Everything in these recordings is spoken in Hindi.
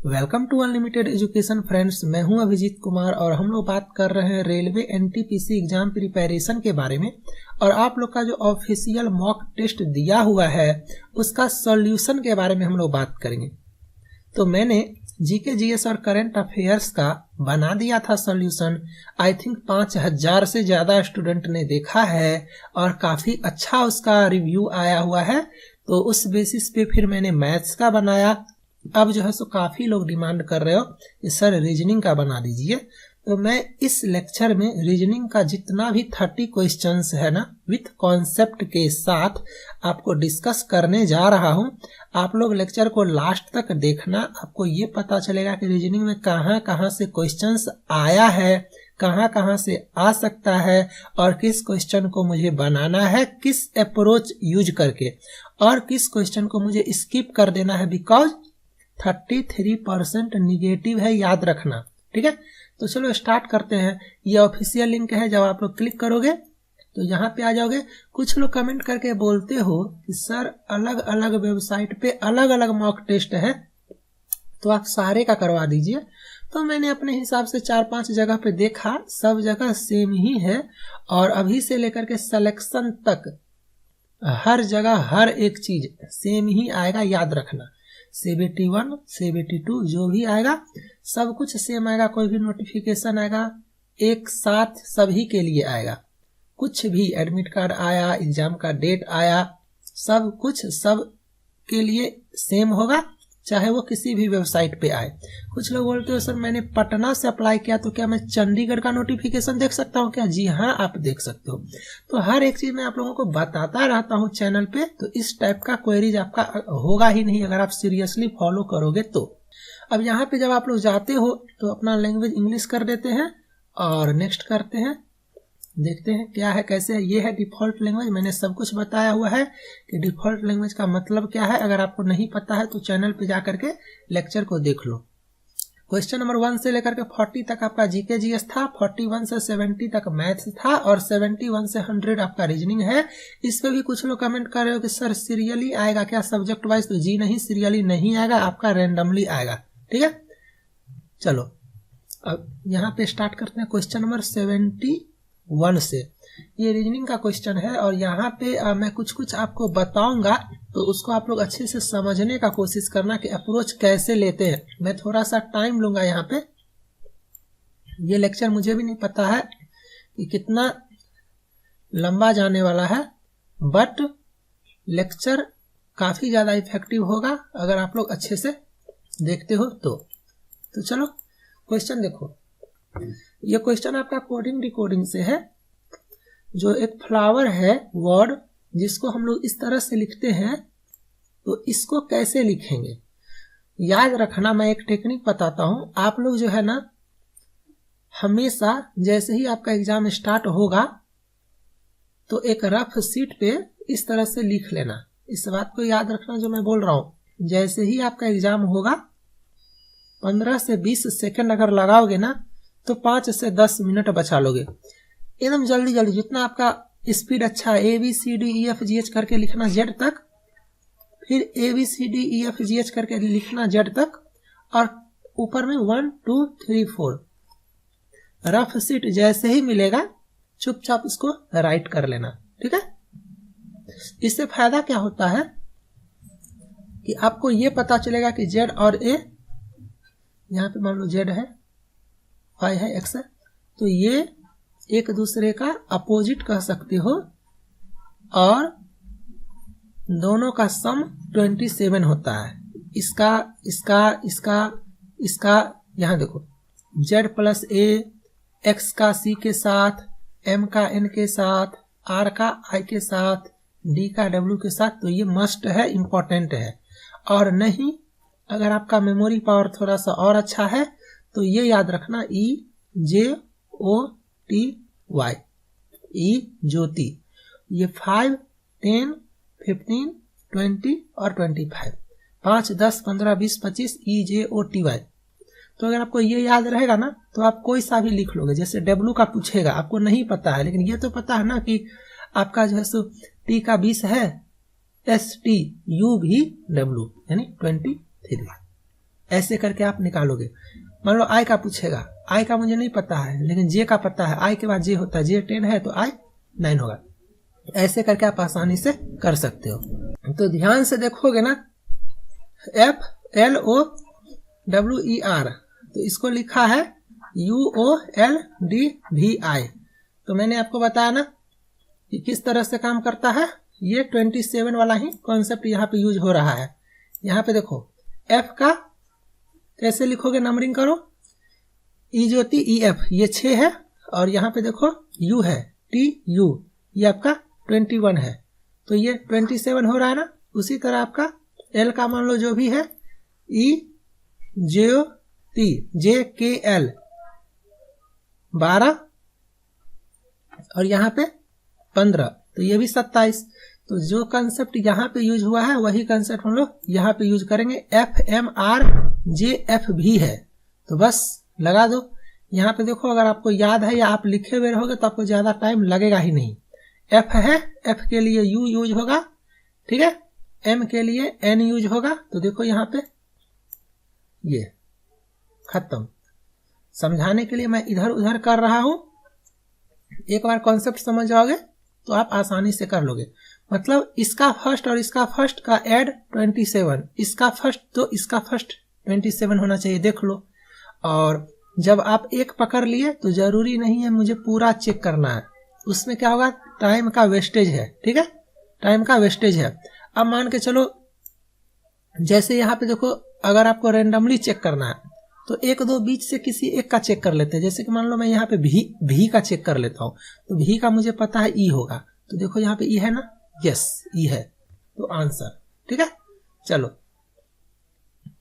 Welcome to unlimited education friends. मैं हूं अभिजीत कुमार और हम लोग बात कर रहे हैं रेलवे एनटीपीसी एग्जाम प्रिपरेशन के बारे में। और आप लोग का जो ऑफिशियल मॉक टेस्ट दिया हुआ है उसका सॉल्यूशन के बारे में हम लोग बात करेंगे। तो मैंने जीके जीएस और करंट अफेयर्स का बना दिया था सॉल्यूशन। आई थिंक 5000 से ज्यादा स्टूडेंट ने देखा है और काफी अच्छा उसका रिव्यू आया हुआ है। तो उस बेसिस पे फिर मैंने मैथ्स का बनाया। अब जो है सो काफी लोग डिमांड कर रहे हो कि सर रीजनिंग का बना दीजिए। तो मैं इस लेक्चर में रीजनिंग का जितना भी 30 क्वेश्चंस है ना विथ कॉन्सेप्ट के साथ आपको डिस्कस करने जा रहा हूं। आप लोग लेक्चर को लास्ट तक देखना, आपको ये पता चलेगा कि रीजनिंग में कहां कहां से क्वेश्चंस आया है, कहां कहां से आ सकता है और किस क्वेश्चन को मुझे बनाना है किस अप्रोच यूज करके, और किस क्वेश्चन को मुझे स्किप कर देना है बिकॉज 33% निगेटिव है, याद रखना। ठीक है, तो चलो स्टार्ट करते हैं। ये ऑफिशियल लिंक है, जब आप लोग क्लिक करोगे तो यहाँ पे आ जाओगे। कुछ लोग कमेंट करके बोलते हो कि सर अलग अलग वेबसाइट पे अलग अलग मॉक टेस्ट है, तो आप सारे का करवा दीजिए। तो मैंने अपने हिसाब से 4-5 जगह पे देखा, सब जगह सेम ही है और अभी से लेकर के सिलेक्शन तक हर जगह हर एक चीज सेम ही आएगा, याद रखना। CBT1 CBT2 जो भी आएगा सब कुछ सेम आएगा। कोई भी नोटिफिकेशन आएगा एक साथ सभी के लिए आएगा। कुछ भी एडमिट कार्ड आया, एग्जाम का डेट आया, सब कुछ सब के लिए सेम होगा, चाहे वो किसी भी वेबसाइट पे आए। कुछ लोग बोलते हो सर मैंने पटना से अप्लाई किया तो क्या मैं चंडीगढ़ का नोटिफिकेशन देख सकता हूँ क्या? जी हाँ, आप देख सकते हो। तो हर एक चीज मैं आप लोगों को बताता रहता हूँ चैनल पे, तो इस टाइप का क्वेरीज आपका होगा ही नहीं अगर आप सीरियसली फॉलो करोगे तो। अब यहाँ पे जब आप लोग जाते हो तो अपना लैंग्वेज इंग्लिश कर देते हैं और नेक्स्ट करते हैं, देखते हैं क्या है कैसे है। ये है डिफॉल्ट लैंग्वेज। मैंने सब कुछ बताया हुआ है कि डिफॉल्ट लैंग्वेज का मतलब क्या है। अगर आपको नहीं पता है तो चैनल पे जा करके लेक्चर को देख लो। क्वेश्चन नंबर 1 से लेकर के 40 तक आपका जीके जीएस था, 41 से 70 तक मैथ्स था और 71 से 100 आपका रीजनिंग है। इस पे भी कुछ लोग कमेंट कर रहे हो कि सर सीरियली आएगा क्या सब्जेक्ट वाइज? तो जी नहीं, सीरियली नहीं आएगा, आपका रैंडमली आएगा। ठीक है, चलो अब यहाँ पे स्टार्ट करते हैं। क्वेश्चन नंबर 71 से ये रीजनिंग का क्वेश्चन है और यहाँ पे मैं कुछ आपको बताऊंगा, तो उसको आप लोग अच्छे से समझने का कोशिश करना कि अप्रोच कैसे लेते हैं। मैं थोड़ा सा टाइम लूंगा यहाँ पे। ये लेक्चर मुझे भी नहीं पता है कि कितना लंबा जाने वाला है, बट लेक्चर काफी ज्यादा इफेक्टिव होगा अगर आप लोग अच्छे से देखते हो तो चलो क्वेश्चन देखो। ये क्वेश्चन आपका कोडिंग डिकोडिंग से है। जो एक फ्लावर है वर्ड, जिसको हम लोग इस तरह से लिखते हैं, तो इसको कैसे लिखेंगे याद रखना। मैं एक टेक्निक बताता हूं। आप लोग जो है ना हमेशा जैसे ही आपका एग्जाम स्टार्ट होगा तो एक रफ शीट पे इस तरह से लिख लेना। इस बात को याद रखना जो मैं बोल रहा हूं। जैसे ही आपका एग्जाम होगा 15 से 20 सेकंड अगर लगाओगे ना तो 5 से 10 मिनट बचा लोगे। एकदम जल्दी जल्दी, जितना आपका स्पीड अच्छा है, ABCDEFGH करके लिखना Z तक, फिर ABCDEFGH करके लिखना Z तक और ऊपर में 1 2 3 4। रफ शीट जैसे ही मिलेगा चुपचाप इसको राइट कर लेना। ठीक है, इससे फायदा क्या होता है कि आपको ये पता चलेगा कि Z और A, यहाँ पे मान लो Z है, Y है, X है, तो ये एक दूसरे का अपोजिट कह सकते हो और दोनों का सम 27 होता है। इसका इसका इसका इसका यहाँ देखो, Z प्लस A, X का C के साथ, M का N के साथ, R का I के साथ, D का W के साथ। तो ये मस्ट है, इंपॉर्टेंट है। और नहीं अगर आपका मेमोरी पावर थोड़ा सा और अच्छा है तो ये याद रखना EJOTY, ई ज्योति। ये 5 10 15 20 और 25, 5 10 15 20 25 EJOTY। तो अगर आपको ये याद रहेगा ना तो आप कोई सा भी लिख लोगे। जैसे W का पूछेगा, आपको नहीं पता है, लेकिन ये तो पता है ना कि आपका जो है सो T का 20 है, STU भी W यानी 23। ऐसे करके आप निकालोगे। मान लो आई का पूछेगा, आई का मुझे नहीं पता है लेकिन जे का पता है, आई के बाद जे होता है, जे 10 है तो आई 9 होगा। ऐसे करके आप आसानी से कर सकते हो। तो ध्यान से देखोगे ना, FLOWER, तो इसको लिखा है UOLDVI। तो मैंने आपको बताया ना कि किस तरह से काम करता है। ये 27 वाला ही कॉन्सेप्ट यहाँ पे यूज हो रहा है। यहाँ पे देखो F का कैसे लिखोगे, नंबरिंग करो, ई ज्योति EF ये 6 है, और यहाँ पे देखो U है TU ये आपका 21 है, तो ये 27 हो रहा है ना। उसी तरह आपका L का मान लो जो भी है, E ज्योति JKL 12 और यहाँ पे 15, तो ये भी 27। तो जो कंसेप्ट यहाँ पे यूज हुआ है वही कंसेप्ट हम लोग यहाँ पे यूज करेंगे। FMRJF भी है, तो बस लगा दो। यहाँ पे देखो अगर आपको याद है या आप लिखे हुए रहोगे तो आपको ज्यादा टाइम लगेगा ही नहीं। F है, F के लिए U यूज होगा, ठीक है, M के लिए N यूज होगा। तो देखो यहाँ पे ये खत्म। समझाने के लिए मैं इधर उधर कर रहा हूं, एक बार कॉन्सेप्ट समझ जाओगे तो आप आसानी से कर लोगे। मतलब इसका फर्स्ट और इसका फर्स्ट का ऐड 27, इसका फर्स्ट तो इसका फर्स्ट 27 होना चाहिए, देख लो। और जब आप एक पकड़ लिए तो जरूरी नहीं है मुझे पूरा चेक करना है, उसमें क्या होगा, टाइम का वेस्टेज है, ठीक है, टाइम का वेस्टेज है। अब मान के चलो जैसे यहाँ पे देखो, अगर आपको रेंडमली चेक करना है तो एक दो बीच से किसी एक का चेक कर लेते हैं। जैसे कि मान लो मैं यहाँ पे भी का चेक कर लेता हूँ, तो भी का मुझे पता है ई होगा, तो देखो यहाँ पे ई है ना, यस ई है, तो आंसर, ठीक है। चलो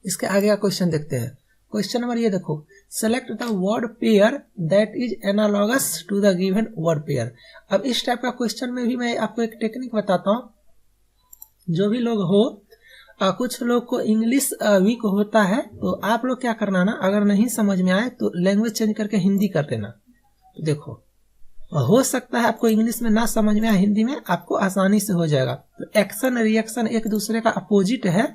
इसके आगे का क्वेश्चन देखते हैं। क्वेश्चन नंबर ये देखो, select the word pair that is analogous to the given word pair. अब इस टाइप का क्वेश्चन में भी मैं आपको एक टेक्निक बताता हूँ। जो भी लोग हो, कुछ लोग को इंग्लिश वीक होता है, तो आप लोग क्या करना ना, अगर नहीं समझ में आए तो लैंग्वेज चेंज करके हिंदी कर देना। तो देखो हो सकता है आपको इंग्लिश में ना समझ में आए, हिंदी में आपको आसानी से हो जाएगा। तो एक्शन रिएक्शन एक दूसरे का अपोजिट है,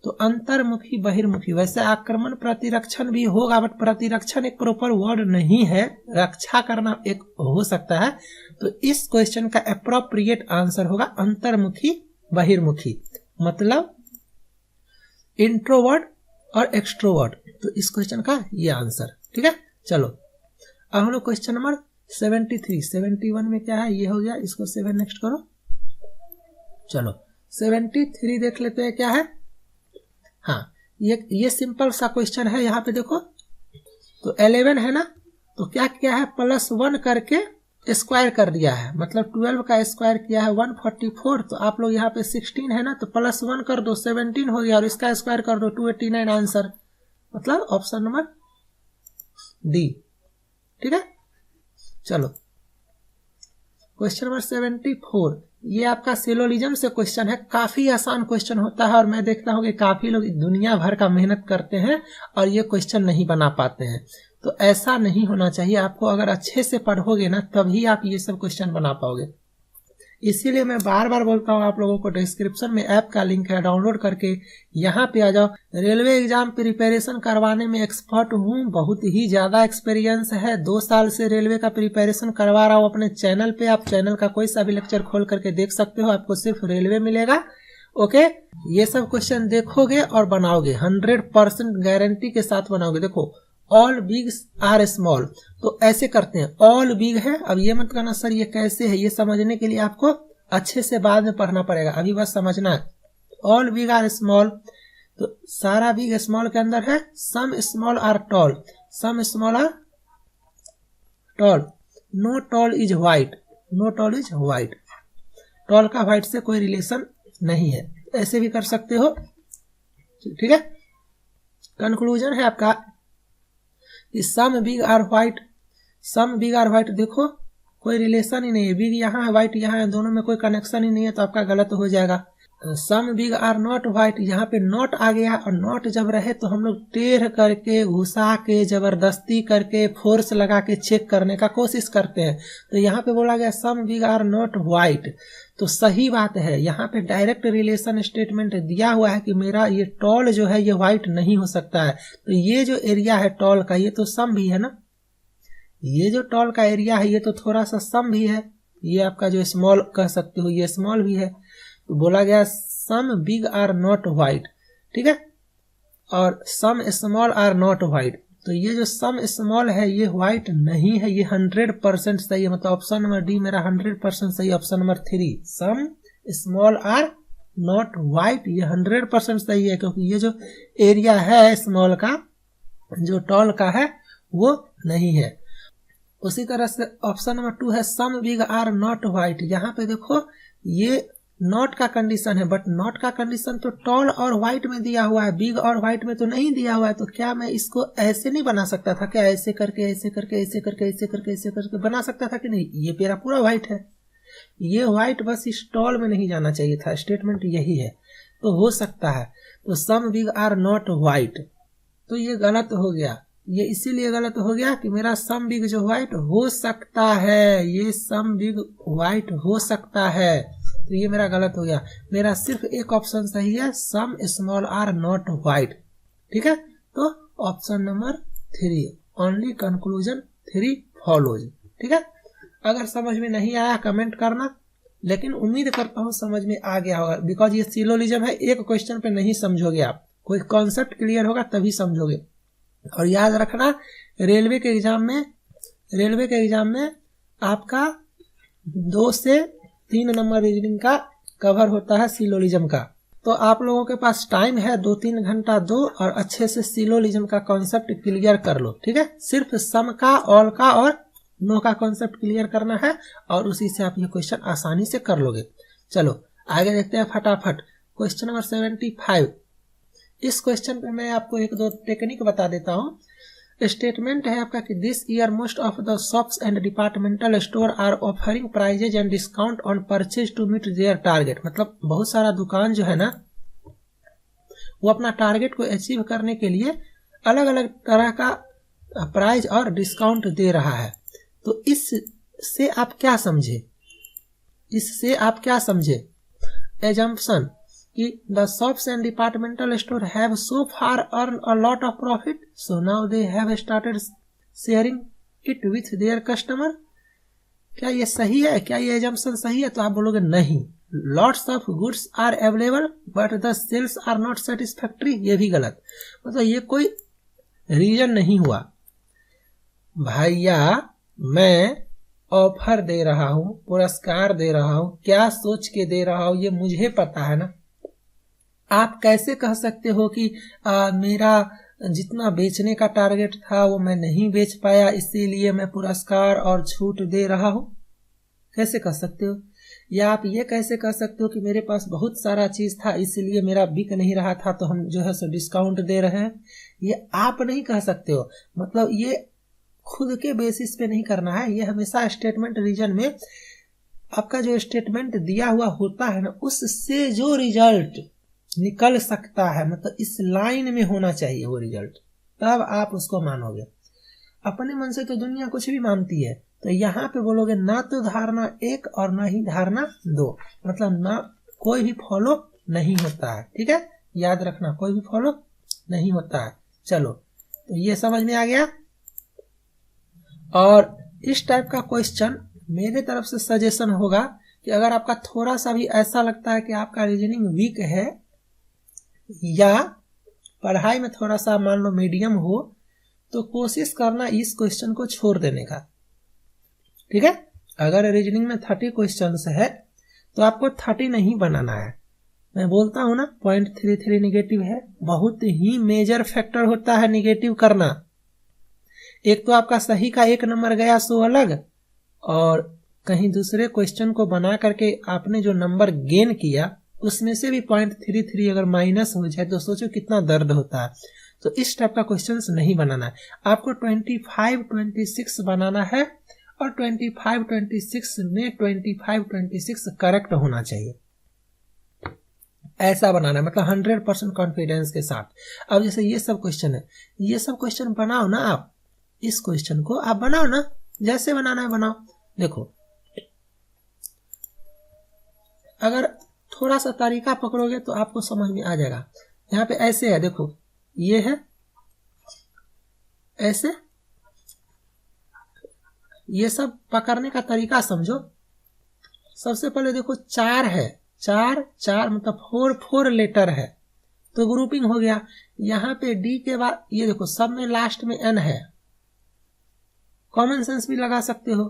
तो अंतर्मुखी बहिर्मुखी, वैसे आक्रमण प्रतिरक्षण भी होगा, बट प्रतिरक्षण एक प्रॉपर वर्ड नहीं है, रक्षा करना एक हो सकता है। तो इस क्वेश्चन का एप्रोप्रिएट आंसर होगा अंतर्मुखी बहिर्मुखी, मतलब इंट्रोवर्ट और एक्सट्रोवर्ट। तो इस क्वेश्चन का ये आंसर, ठीक है। चलो अब हम लोग क्वेश्चन नंबर 73, 71 में क्या है, ये हो गया, इसको 7 नेक्स्ट करो। चलो 73 देख लेते हैं क्या है। हाँ, ये सिंपल सा क्वेश्चन है। यहाँ पे देखो तो 11 है ना, तो क्या किया है, +1 करके स्क्वायर कर दिया है, मतलब 12 का स्क्वायर किया है 144। तो आप लोग यहाँ पे 16 है ना, तो +1 कर दो 17 हो गया, और इसका स्क्वायर कर दो 289 आंसर, मतलब ऑप्शन नंबर डी, ठीक है। चलो क्वेश्चन नंबर 74, ये आपका सिलोजिज्म से क्वेश्चन है। काफी आसान क्वेश्चन होता है, और मैं देखता हूँ कि काफी लोग दुनिया भर का मेहनत करते हैं और ये क्वेश्चन नहीं बना पाते हैं। तो ऐसा नहीं होना चाहिए, आपको अगर अच्छे से पढ़ोगे ना तभी आप ये सब क्वेश्चन बना पाओगे। इसीलिए मैं बार बार बोलता हूँ आप लोगों को, डिस्क्रिप्शन में ऐप का लिंक है, डाउनलोड करके यहाँ पे आ जाओ। रेलवे एग्जाम प्रिपरेशन करवाने में एक्सपर्ट हूँ, बहुत ही ज्यादा एक्सपीरियंस है, 2 साल से रेलवे का प्रिपरेशन करवा रहा हूँ अपने चैनल पे। आप चैनल का कोई सा भी लेक्चर खोल करके देख सकते हो, आपको सिर्फ रेलवे मिलेगा। ओके, ये सब क्वेश्चन देखोगे और बनाओगे, 100% गारंटी के साथ बनाओगे। देखो ऑल बिग आर स्मॉल, तो ऐसे करते हैं, ऑल बिग है। अब ये मत कहना सर ये कैसे है, ये समझने के लिए आपको अच्छे से बाद में पढ़ना पड़ेगा, अभी बस समझना है। ऑल बिग आर स्मॉल, तो सारा बिग स्मॉल के अंदर है, some small are tall, some small are tall, no tall is white, no tall is white, tall का व्हाइट से कोई रिलेशन नहीं है। ऐसे भी कर सकते हो, ठीक है। कंक्लूजन है आपका some big are white, some big are white, देखो कोई रिलेशन ही नहीं है, बिग यहाँ है व्हाइट यहाँ है, दोनों में कोई कनेक्शन ही नहीं है, तो आपका गलत हो जाएगा। Some big are not white, यहाँ पे नॉट आ गया और नॉट जब रहे तो हम लोग टेढ़ करके घुसा के जबरदस्ती करके फोर्स लगा के चेक करने का कोशिश करते हैं। तो यहाँ पे बोला गया some big are not white, तो सही बात है। यहाँ पे डायरेक्ट रिलेशन स्टेटमेंट दिया हुआ है कि मेरा ये टॉल जो है ये व्हाइट नहीं हो सकता है। तो ये जो एरिया है टॉल का ये तो सम भी है ना, ये जो टॉल का एरिया है ये तो थोड़ा सा सम भी है, ये आपका जो स्मॉल कह सकते हो ये स्मॉल भी है। तो बोला गया some big are not white, ठीक है, और some small are not white. तो ये जो सम स्मॉल है ये व्हाइट नहीं है, ये 100% सही है। मतलब ऑप्शन नंबर डी मेरा 100% सही। Option number 3 some small are not white, ये 100% सही है, क्योंकि ये जो एरिया है स्मॉल का जो टॉल का है वो नहीं है। उसी तरह से ऑप्शन नंबर 2 है some big are not white. यहाँ पे देखो ये नॉट का कंडीशन है, बट नॉट का कंडीशन तो टॉल और व्हाइट में दिया हुआ है, बिग और व्हाइट में तो नहीं दिया हुआ है। तो क्या मैं इसको ऐसे नहीं बना सकता था क्या, ऐसे करके ऐसे करके ऐसे करके ऐसे करके ऐसे करके बना सकता था कि नहीं? ये मेरा पूरा व्हाइट है, ये व्हाइट बस इस टॉल में नहीं जाना चाहिए था, स्टेटमेंट यही है। तो हो सकता है, तो some big are not white, तो ये गलत हो गया। ये इसीलिए गलत हो गया कि मेरा सम बिग जो व्हाइट हो सकता है, ये सम बिग व्हाइट हो सकता है, तो ये मेरा गलत हो गया। मेरा सिर्फ एक ऑप्शन सही है, some small are not white, ठीक है। तो option number 3 only conclusion 3 follows, ठीक है। अगर समझ में नहीं आया कमेंट करना, लेकिन उम्मीद करता हूँ समझ में आ गया होगा, बिकॉज ये सिलोजिज्म है, एक क्वेश्चन पे नहीं समझोगे आप, कोई कॉन्सेप्ट क्लियर होगा तभी समझोगे। और याद रखना रेलवे के एग्जाम में आपका 2 से 3 नंबर रीजनिंग का कवर होता है सिलोजिज्म का। तो आप लोगों के पास टाइम है 2-3 घंटा दो और अच्छे से सिलोजिज्म का कॉन्सेप्ट क्लियर कर लो, ठीक है। सिर्फ सम का, ऑल का और नो का कॉन्सेप्ट क्लियर करना है और उसी से आप ये क्वेश्चन आसानी से कर लोगे। चलो आगे देखते हैं फटाफट। Question number 75। इस क्वेश्चन पे मैं आपको 1-2 टेक्निक बता देता हूँ। स्टेटमेंट है आपका कि this year most of the shops and departmental store are offering prizes and discount on purchase to meet their target. मतलब बहुत सारा दुकान जो है ना वो अपना टारगेट को अचीव करने के लिए अलग अलग तरह का प्राइज और डिस्काउंट दे रहा है। तो इससे आप क्या समझे? एजम्पशन कि the shops and departmental store have so far earned a lot of profit, so now they have started sharing it with their customer। क्या ये सही है? क्या ये assumption सही है? तो आप बोलोगे नहीं, lots of goods are available but the sales are not satisfactory। ये भी गलत। मतलब ये कोई रीजन नहीं हुआ। भैया मैं ऑफर दे रहा हूँ, पुरस्कार दे रहा हूँ, क्या सोच के दे रहा हूँ ये मुझे पता है ना। आप कैसे कह सकते हो कि मेरा जितना बेचने का टारगेट था वो मैं नहीं बेच पाया इसीलिए मैं पुरस्कार और छूट दे रहा हूँ? कैसे कह सकते हो? या आप ये कैसे कह सकते हो कि मेरे पास बहुत सारा चीज था इसलिए मेरा बिक नहीं रहा था तो हम जो है सो डिस्काउंट दे रहे हैं? ये आप नहीं कह सकते हो। मतलब ये खुद के बेसिस पे नहीं करना है, ये हमेशा स्टेटमेंट रीजन में आपका जो स्टेटमेंट दिया हुआ होता है ना उससे जो रिजल्ट निकल सकता है, मतलब इस लाइन में होना चाहिए वो रिजल्ट, तब आप उसको मानोगे। अपने मन से तो दुनिया कुछ भी मानती है। तो यहाँ पे बोलोगे ना तो धारणा 1 और ना ही धारणा 2, मतलब ना कोई भी फॉलो नहीं होता है, ठीक है। याद रखना कोई भी फॉलो नहीं होता है। चलो तो ये समझ में आ गया। और इस टाइप का क्वेश्चन मेरे तरफ से सजेशन होगा कि अगर आपका थोड़ा सा भी ऐसा लगता है कि आपका रीजनिंग वीक है या पढ़ाई में थोड़ा सा मान लो मीडियम हो तो कोशिश करना इस क्वेश्चन को छोड़ देने का, ठीक है। अगर रीजनिंग में 30 क्वेश्चंस है तो आपको 30 नहीं बनाना है। मैं बोलता हूं ना 0.33 निगेटिव है, बहुत ही मेजर फैक्टर होता है निगेटिव करना। एक तो आपका सही का 1 नंबर गया सो अलग, और कहीं दूसरे क्वेश्चन को बना करके आपने जो नंबर गेन किया उसमें से भी 0.33 अगर माइनस हो जाए तो सोचो कितना दर्द होता है। तो इस टाइप का क्वेश्चंस नहीं बनाना है आपको। 25-26 बनाना है और 25-26 में 25-26 करेक्ट होना चाहिए। ऐसा बनाना है, मतलब 100% कॉन्फिडेंस के साथ। अब जैसे ये सब क्वेश्चन है, ये सब क्वेश्चन बनाओ ना आप, इस क्वेश्चन को आप बनाओ ना, जैसे बनाना है बनाओ। देखो अगर थोड़ा सा तरीका पकड़ोगे तो आपको समझ में आ जाएगा। यहाँ पे ऐसे है, देखो ये है ऐसे, ये सब पकड़ने का तरीका समझो। सबसे पहले देखो 4 है, 4 मतलब 4 लेटर है, तो ग्रुपिंग हो गया। यहाँ पे डी के बाद ये देखो सब में लास्ट में एन है, कॉमन सेंस भी लगा सकते हो,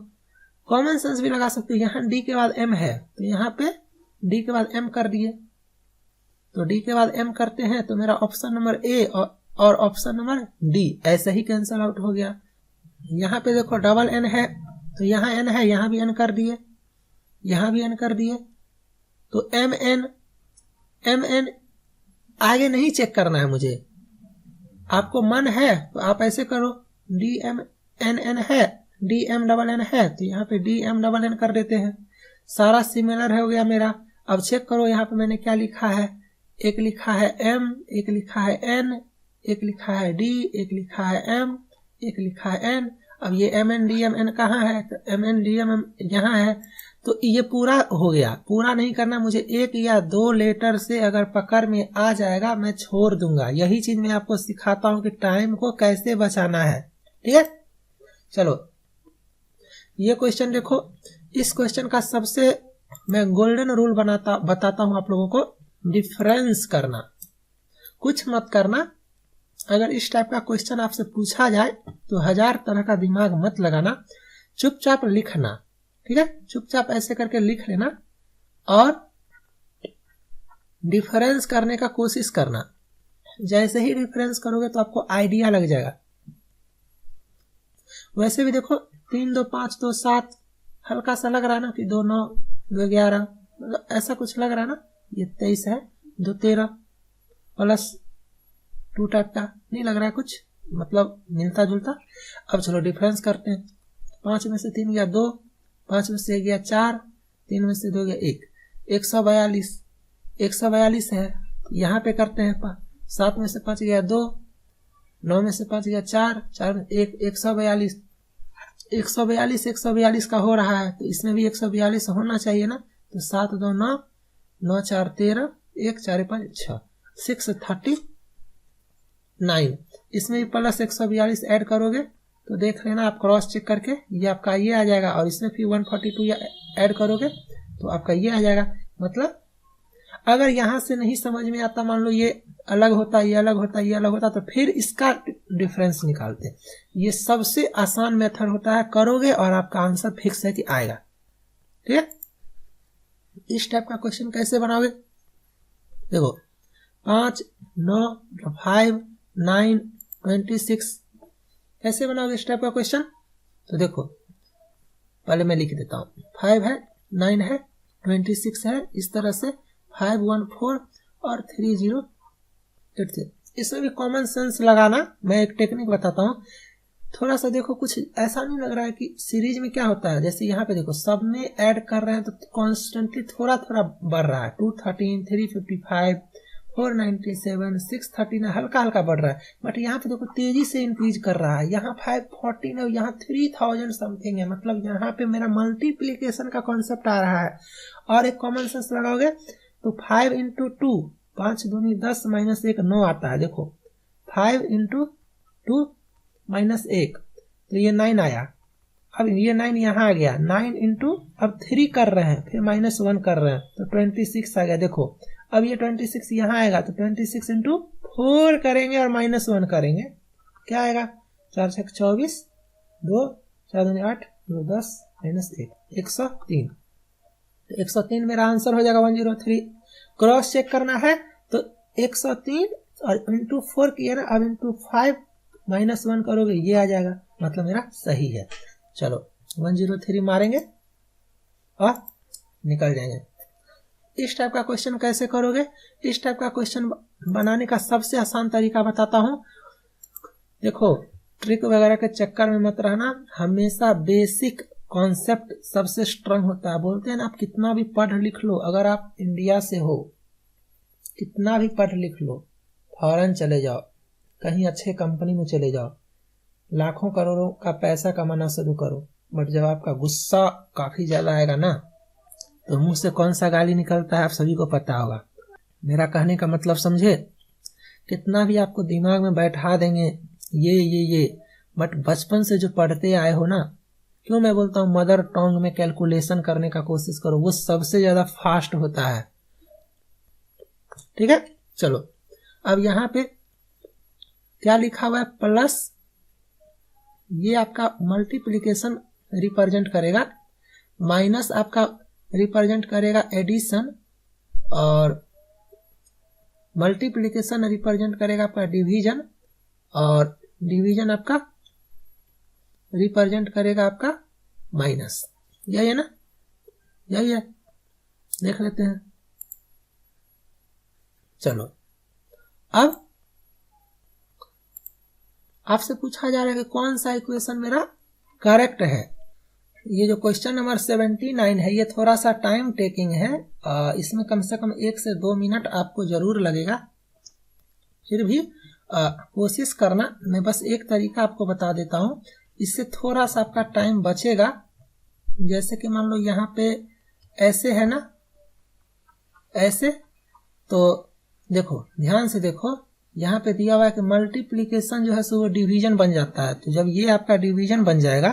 कॉमन सेंस भी लगा सकते हो। यहाँ डी के बाद एम है, तो यहाँ पे डी के बाद एम कर दिए, तो डी के बाद एम करते हैं, तो मेरा ऑप्शन नंबर ए और ऑप्शन नंबर डी ऐसे ही कैंसिल आउट हो गया। यहाँ पे देखो डबल एन है, तो यहाँ एन है, यहाँ भी एन कर दिए, यहाँ भी एन कर दिए, तो एम एन आगे नहीं चेक करना है मुझे। आपको मन है तो आप ऐसे करो, डी एम एन एन है, डी एम डबल एन है, तो यहाँ पे डी एम डबल एन कर देते हैं। सारा सिमिलर हो गया मेरा। अब चेक करो यहाँ पे मैंने क्या लिखा है, एक लिखा है एम, एक लिखा है एन, एक लिखा है डी, एक लिखा है एम, एक लिखा है एन। अब ये M N D M N कहाँ है, तो M N D M M यहाँ है। तो ये पूरा हो गया, पूरा नहीं करना मुझे, 1 या 2 लेटर से अगर पकड़ में आ जाएगा मैं छोड़ दूंगा। यही चीज मैं आपको सिखाता हूँ कि टाइम को कैसे बचाना है, ठीक है। चलो ये क्वेश्चन देखो, इस क्वेश्चन का सबसे मैं गोल्डन रूल बताता हूँ आप लोगों को, डिफरेंस करना, कुछ मत करना। अगर इस टाइप का क्वेश्चन आपसे पूछा जाए तो 1000 तरह का दिमाग मत लगाना, चुपचाप लिखना, ठीक है। चुपचाप ऐसे करके लिख लेना और डिफरेंस करने का कोशिश करना। जैसे ही डिफरेंस करोगे तो आपको आइडिया लग जाएगा। वैसे भी देखो 3 2 5 2 7 हल्का सा लग रहा है ना कि 2 9 2 11, मतलब ऐसा कुछ लग रहा है ना। ये 23 है, 2 13 प्लस 2 टाइप का नहीं लग रहा है कुछ, मतलब मिलता जुलता। अब चलो डिफरेंस करते हैं। 5 में से 3 गया 2, 5 में से गया 4, 3 में से 2 गया 1, 142 142 है। यहाँ पे करते हैं 7 में से 5 गया 2, 9 में से 5 गया 4, 4 में 1, 142 142 का हो रहा है, तो इसमें भी 142 होना चाहिए ना। तो 7 2 9, 9 4 13, 1 4 5 6, 639। इसमें भी प्लस 142 ऐड करोगे तो देख लेना आप क्रॉस चेक करके, ये आपका ये आ जाएगा। और इसमें फिर 142 ऐड करोगे तो आपका ये आ जाएगा। मतलब अगर यहाँ से नहीं समझ में आता, मान लो ये अलग होता, ये अलग होता, ये अलग होता, तो फिर इसका डिफरेंस निकालते। ये सबसे आसान मेथड होता है, करोगे और आपका आंसर फिक्स है कि आएगा, ठीक है। इस टाइप का क्वेश्चन कैसे बनाओगे, देखो 5 9 5 9 26 कैसे बनाओगे इस टाइप का क्वेश्चन। तो देखो पहले मैं लिख देता हूँ, 5 है, 9 है, 26 है, इस तरह से 5 1 4 और 3 0 8 3। इसमें भी कॉमन सेंस लगाना, मैं एक टेक्निक बताता हूँ। थोड़ा सा देखो, कुछ ऐसा नहीं लग रहा है कि सीरीज में क्या होता है, जैसे यहाँ पे देखो सब में ऐड कर रहे हैं तो कॉन्स्टेंटली थोड़ा थोड़ा बढ़ रहा है। 213 355 497 639 हल्का हल्का बढ़ रहा है। बट यहाँ पे देखो तेजी से इंक्रीज कर रहा है, यहाँ 514 है, यहाँ 3000 समथिंग है। मतलब यहाँ पे मेरा मल्टीप्लीकेशन का कॉन्सेप्ट आ रहा है। और एक कॉमन सेंस लगाओगे तो 5 इंटू 2 5 दूनी 10 माइनस 1 9 आता है। देखो 5 इंटू 2 माइनस 1 तो ये 9 आया। अब ये 9 यहाँ आ गया, 9 इंटू अब 3 कर रहे हैं, फिर माइनस 1 कर रहे हैं तो 26 आ गया। देखो अब ये 26 यहाँ आएगा तो 26 इंटू 4 करेंगे और माइनस 1 करेंगे, क्या आएगा 4 6 24 2 4 दूनी 8 2 10 माइनस 1 103। तो 103 मेरा आंसर हो जाएगा 103। क्रॉस चेक करना है तो 103 और इंटू 4 किया ना, अब इंटू 5 माइनस 1 करोगे ये आ जाएगा, मतलब मेरा सही है। चलो 103 मारेंगे और निकल जाएंगे। इस टाइप का क्वेश्चन कैसे करोगे, इस टाइप का क्वेश्चन बनाने का सबसे आसान तरीका बताता हूं। देखो ट्रिक वगैरह के चक्कर में मत रहना, हमेशा बेसिक कॉन्सेप्ट सबसे स्ट्रांग होता है। बोलते हैं ना, आप कितना भी पढ़ लिख लो, अगर आप इंडिया से हो कितना भी पढ़ लिख लो, फॉरेन चले जाओ, कहीं अच्छे कंपनी में चले जाओ, लाखों करोड़ों का पैसा कमाना शुरू करो, बट जब आपका गुस्सा काफी ज्यादा आएगा ना, तो मुंह से कौन सा गाली निकलता है आप सभी को पता होगा। मेरा कहने का मतलब समझे। कितना भी आपको दिमाग में बैठा देंगे ये, बट बचपन से जो पढ़ते आए हो ना, क्यों मैं बोलता हूँ मदर टंग में कैलकुलेशन करने का कोशिश करो, वो सबसे ज्यादा फास्ट होता है। ठीक है, चलो अब यहाँ पे क्या लिखा हुआ है, प्लस ये आपका मल्टीप्लिकेशन रिप्रेजेंट करेगा, माइनस आपका रिप्रेजेंट करेगा एडिशन, और मल्टीप्लिकेशन रिप्रेजेंट करेगा आपका डिवीजन, और डिवीजन आपका रिप्रेजेंट करेगा आपका माइनस। यही है ना, यही है, देख लेते हैं। चलो अब आपसे पूछा जा रहा है कि कौन सा इक्वेशन मेरा करेक्ट है। ये जो क्वेश्चन नंबर 79 है, ये थोड़ा सा टाइम टेकिंग है, इसमें कम से कम 1 से 2 मिनट आपको जरूर लगेगा। फिर भी कोशिश करना, मैं बस एक तरीका आपको बता देता हूँ, इससे थोड़ा सा आपका टाइम बचेगा। जैसे कि मान लो यहाँ पे ऐसे है ना, ऐसे, तो देखो ध्यान से देखो, यहाँ पे दिया हुआ है कि मल्टीप्लिकेशन जो है सो वो डिवीजन बन जाता है। तो जब ये आपका डिवीजन बन जाएगा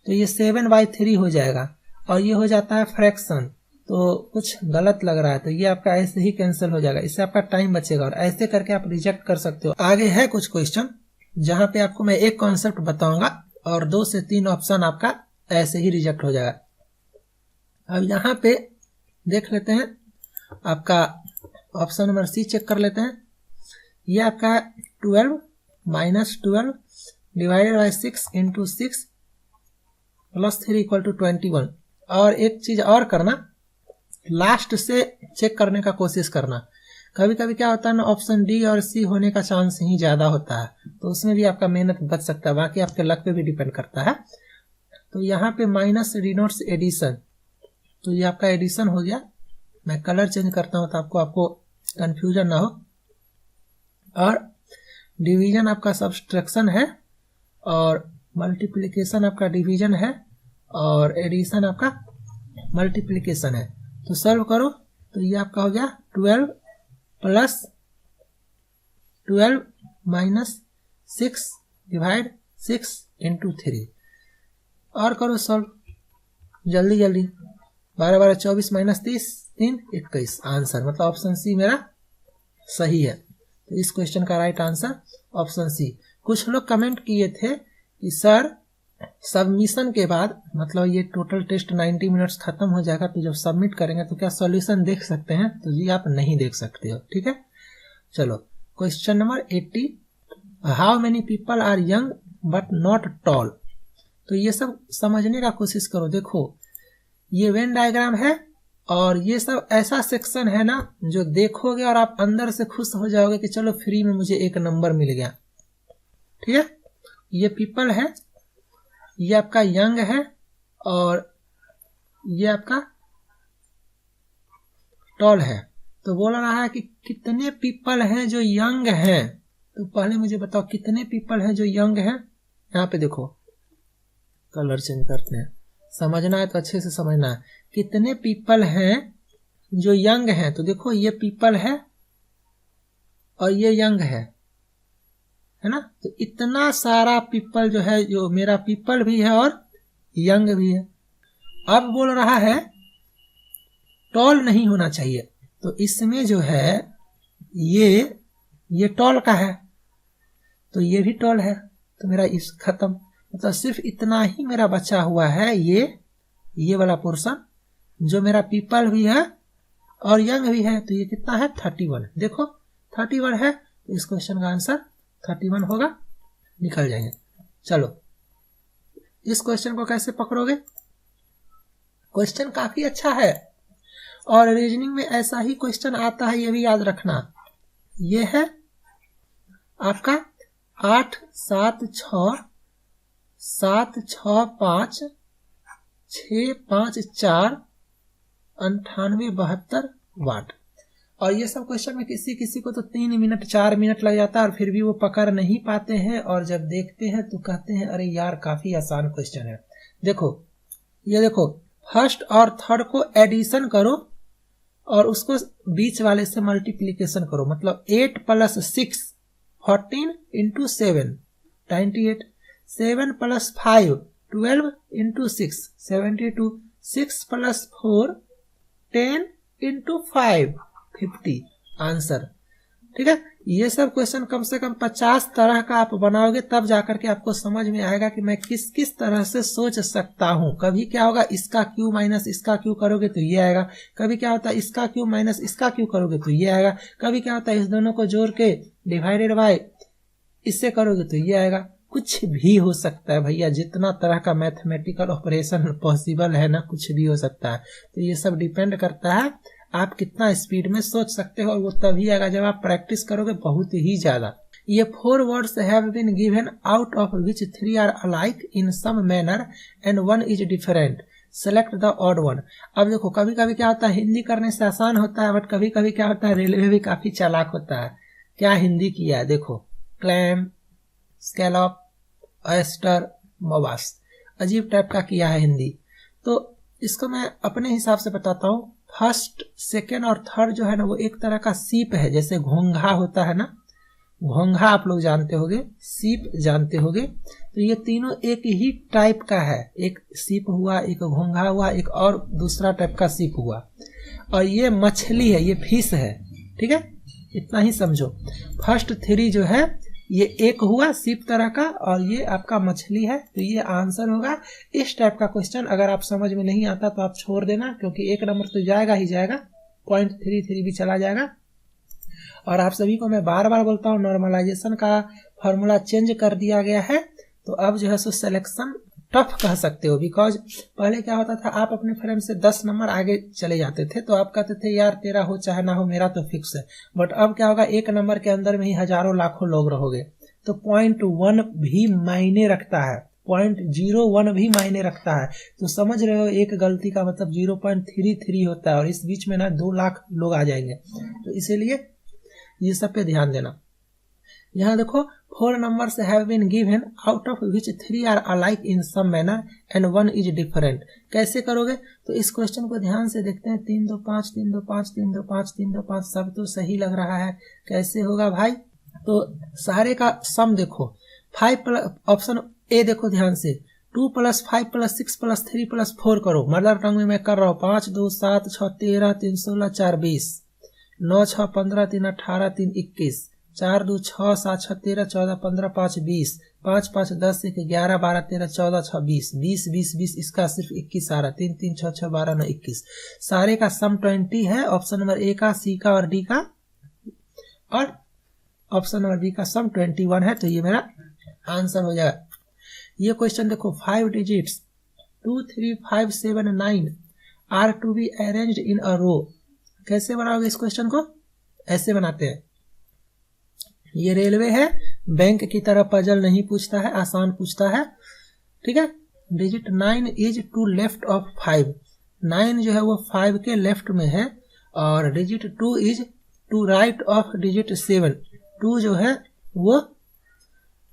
तो ये 7/3 हो जाएगा, और ये हो जाता है फ्रैक्शन, तो कुछ गलत लग रहा है, तो ये आपका ऐसे ही कैंसिल हो जाएगा, इससे आपका टाइम बचेगा, और ऐसे करके आप रिजेक्ट कर सकते हो। आगे है कुछ क्वेश्चन जहाँ पे आपको मैं एक कॉन्सेप्ट बताऊंगा और 2 से 3 ऑप्शन आपका ऐसे ही रिजेक्ट हो जाएगा। अब यहाँ पे देख लेते हैं, आपका ऑप्शन नंबर सी चेक कर लेते हैं। ये आपका 12 - 12 डिवाइडेड बाई 6 × 6 + 3 = 21। और एक चीज और करना, लास्ट से चेक करने का कोशिश करना। कभी कभी क्या होता है ना, ऑप्शन डी और सी होने का चांस ही ज्यादा होता है, तो उसमें भी आपका मेहनत बच सकता है, बाकी आपके लक पे भी डिपेंड करता है। तो यहाँ पे माइनस डिनोट्स एडिशन, तो ये आपका एडिशन हो गया। मैं कलर चेंज करता हूँ ताकि आपको कंफ्यूजन ना हो। और डिवीजन आपका सब्सट्रैक्शन है, और मल्टीप्लिकेशन आपका डिवीजन है, और एडिशन आपका मल्टीप्लिकेशन है। तो सॉल्व करो तो ये आपका हो गया 12 + 12 - 6 / 6 × 3। और करो सॉल्व जल्दी जल्दी। 12 12 24 - 30 3 21। आंसर मतलब ऑप्शन सी मेरा सही है। तो इस क्वेश्चन का राइट आंसर ऑप्शन सी। कुछ लोग कमेंट किए थे कि सर सबमिशन के बाद, मतलब ये टोटल टेस्ट 90 मिनट्स खत्म हो जाएगा, तो जब सबमिट करेंगे तो क्या सॉल्यूशन देख सकते हैं? तो जी आप नहीं देख सकते हो, ठीक है। चलो question number 80, how many people are young but not tall. तो ये सब समझने का कोशिश करो। देखो ये वेन डायग्राम है, और ये सब ऐसा सेक्शन है ना जो देखोगे और आप अंदर से खुश हो जाओगे कि चलो फ्री में मुझे 1 नंबर मिल गया, ठीक है। ये पीपल है, ये आपका यंग है, और ये आपका टॉल है। तो बोल रहा है कि कितने पीपल हैं जो यंग हैं। तो पहले मुझे बताओ कितने पीपल हैं जो यंग हैं। यहाँ पे देखो कलर चेंज करते हैं, समझना है तो अच्छे से समझना है। कितने पीपल हैं जो यंग हैं। तो देखो ये पीपल है और ये यंग है ना। तो इतना सारा पीपल जो है, जो मेरा पीपल भी है और यंग भी है। अब बोल रहा है टॉल नहीं होना चाहिए। तो इसमें जो है ये टॉल का है, तो ये भी टॉल है, तो मेरा इस खत्म। मतलब सिर्फ इतना ही मेरा बचा हुआ है, ये वाला पोर्शन जो मेरा पीपल भी है और यंग भी है। तो ये कितना है 31। देखो 31 है, तो इस क्वेश्चन का आंसर 31 होगा, निकल जाएंगे। चलो इस क्वेश्चन को कैसे पकड़ोगे। क्वेश्चन काफी अच्छा है और रीजनिंग में ऐसा ही क्वेश्चन आता है, ये भी याद रखना। ये है आपका 8 7 6 7 6 5 6 5 4 98 72 वाट। और ये सब क्वेश्चन में किसी किसी को तो 3 मिनट 4 मिनट लग जाता है और फिर भी वो पकड़ नहीं पाते हैं, और जब देखते हैं तो कहते हैं अरे यार काफी आसान क्वेश्चन है। देखो ये देखो, फर्स्ट और थर्ड को एडिशन करो और उसको बीच वाले से मल्टीप्लीकेशन करो, मतलब 8 + 6 14 × 7 98, 7 + 5 12 × 6 72, 6 + 4 10 × 5 50 आंसर। ठीक है, ये सब क्वेश्चन कम से कम 50 तरह का आप बनाओगे तब जाकर के आपको समझ में आएगा कि मैं किस किस तरह से सोच सकता हूँ। कभी क्या होगा, इसका क्यू माइनस इसका क्यू करोगे तो ये आएगा, कभी क्या होता है इसका क्यू माइनस इसका क्यू करोगे तो ये आएगा, कभी क्या होता है इस दोनों को जोड़ के डिवाइडेड बाय इससे करोगे तो ये आएगा। कुछ भी हो सकता है भैया, जितना तरह का मैथमेटिकल ऑपरेशन पॉसिबल है ना, कुछ भी हो सकता है। तो ये सब डिपेंड करता है आप कितना स्पीड में सोच सकते हो, और वो तभी आएगा जब आप प्रैक्टिस करोगे बहुत ही ज्यादा। ये 4 words have been given out of which 3 are alike in some manner and 1 is different, select the odd one. अब देखो कभी कभी क्या होता है, हिंदी करने से आसान होता है, बट कभी कभी क्या होता है रेलवे भी काफी चालाक होता है। क्या हिंदी किया है देखो, क्लैम, स्कैलॉप, ऑयस्टर, मोबास, अजीब टाइप का किया है हिंदी। तो इसको मैं अपने हिसाब से बताता हूँ। फर्स्ट सेकेंड और थर्ड जो है ना वो एक तरह का सीप है, जैसे घोंघा होता है ना, घोंघा आप लोग जानते होगे, सीप जानते होगे। तो ये तीनों एक ही टाइप का है, एक सीप हुआ, एक घोंघा हुआ, एक और दूसरा टाइप का सीप हुआ, और ये मछली है, ये फिश है। ठीक है, इतना ही समझो। फर्स्ट 3 जो है ये एक हुआ सीप तरह का, और ये आपका मछली है, तो ये आंसर होगा। इस टाइप का क्वेश्चन अगर आप समझ में नहीं आता तो आप छोड़ देना, क्योंकि 1 नंबर तो जाएगा ही जाएगा, 0.33 भी चला जाएगा। और आप सभी को मैं बार बार बोलता हूँ नॉर्मलाइजेशन का फॉर्मूला चेंज कर दिया गया है, तो अब जो है सो सिलेक्शन टफ कह सकते हो। बिकॉज पहले क्या होता था, आप अपने फ्रेंड से 10 नंबर आगे चले जाते थे, तो आप कहते थे यार तेरा हो चाहे ना हो मेरा तो फिक्स है। बट अब क्या होगा, 1 नंबर के अंदर में ही हजारों लाखों लोग रहोगे, तो 0.1 भी मायने रखता है, 0.01 भी मायने रखता है। तो समझ रहे हो, एक गलती का मतलब 0.33 होता है, और इस बीच में ना 2 लाख लोग आ जाएंगे। तो इसीलिए ये सब पे ध्यान देना। यहाँ देखो 4 numbers have been given out of which 3 are alike in some manner and 1 is different। कैसे करोगे, तो इस क्वेश्चन को ध्यान से देखते हैं। 3 2 5 3 2 5 3 2 5 3 2 5 सब तो सही लग रहा है। कैसे होगा भाई, तो सारे का सम देखो। 5 ऑप्शन ए देखो ध्यान से, 2 + 5 + 6 + 3 + 4 करो। मदर टंग में मैं कर रहा हूँ। 5 2 7 6 13 3 16 4 20, 9 6 15 3 18 3 21, 4 2 6 7 6 13 14 15 5 20, 5 5 10 1 11 12 13 14 6 20 20 20 20, इसका सिर्फ 21 आ रहा। 3 3 6 6 12 9 21, सारे का सम 20 है। ऑप्शन नंबर ए का, सी का और डी का, और ऑप्शन नंबर बी का सम 21 है। तो ये मेरा आंसर हो जाएगा। ये क्वेश्चन देखो, 5 digits 2 3 5 7 9 are to be arranged in a row. कैसे बनाओगे इस क्वेश्चन को, ऐसे बनाते हैं। ये रेलवे है, बैंक की तरह पजल नहीं पूछता है, आसान पूछता है। ठीक है, digit 9 is to left of 5, 9 जो है वो 5 के लेफ्ट में है, और digit 2 is to right of digit 7, 2 जो है वो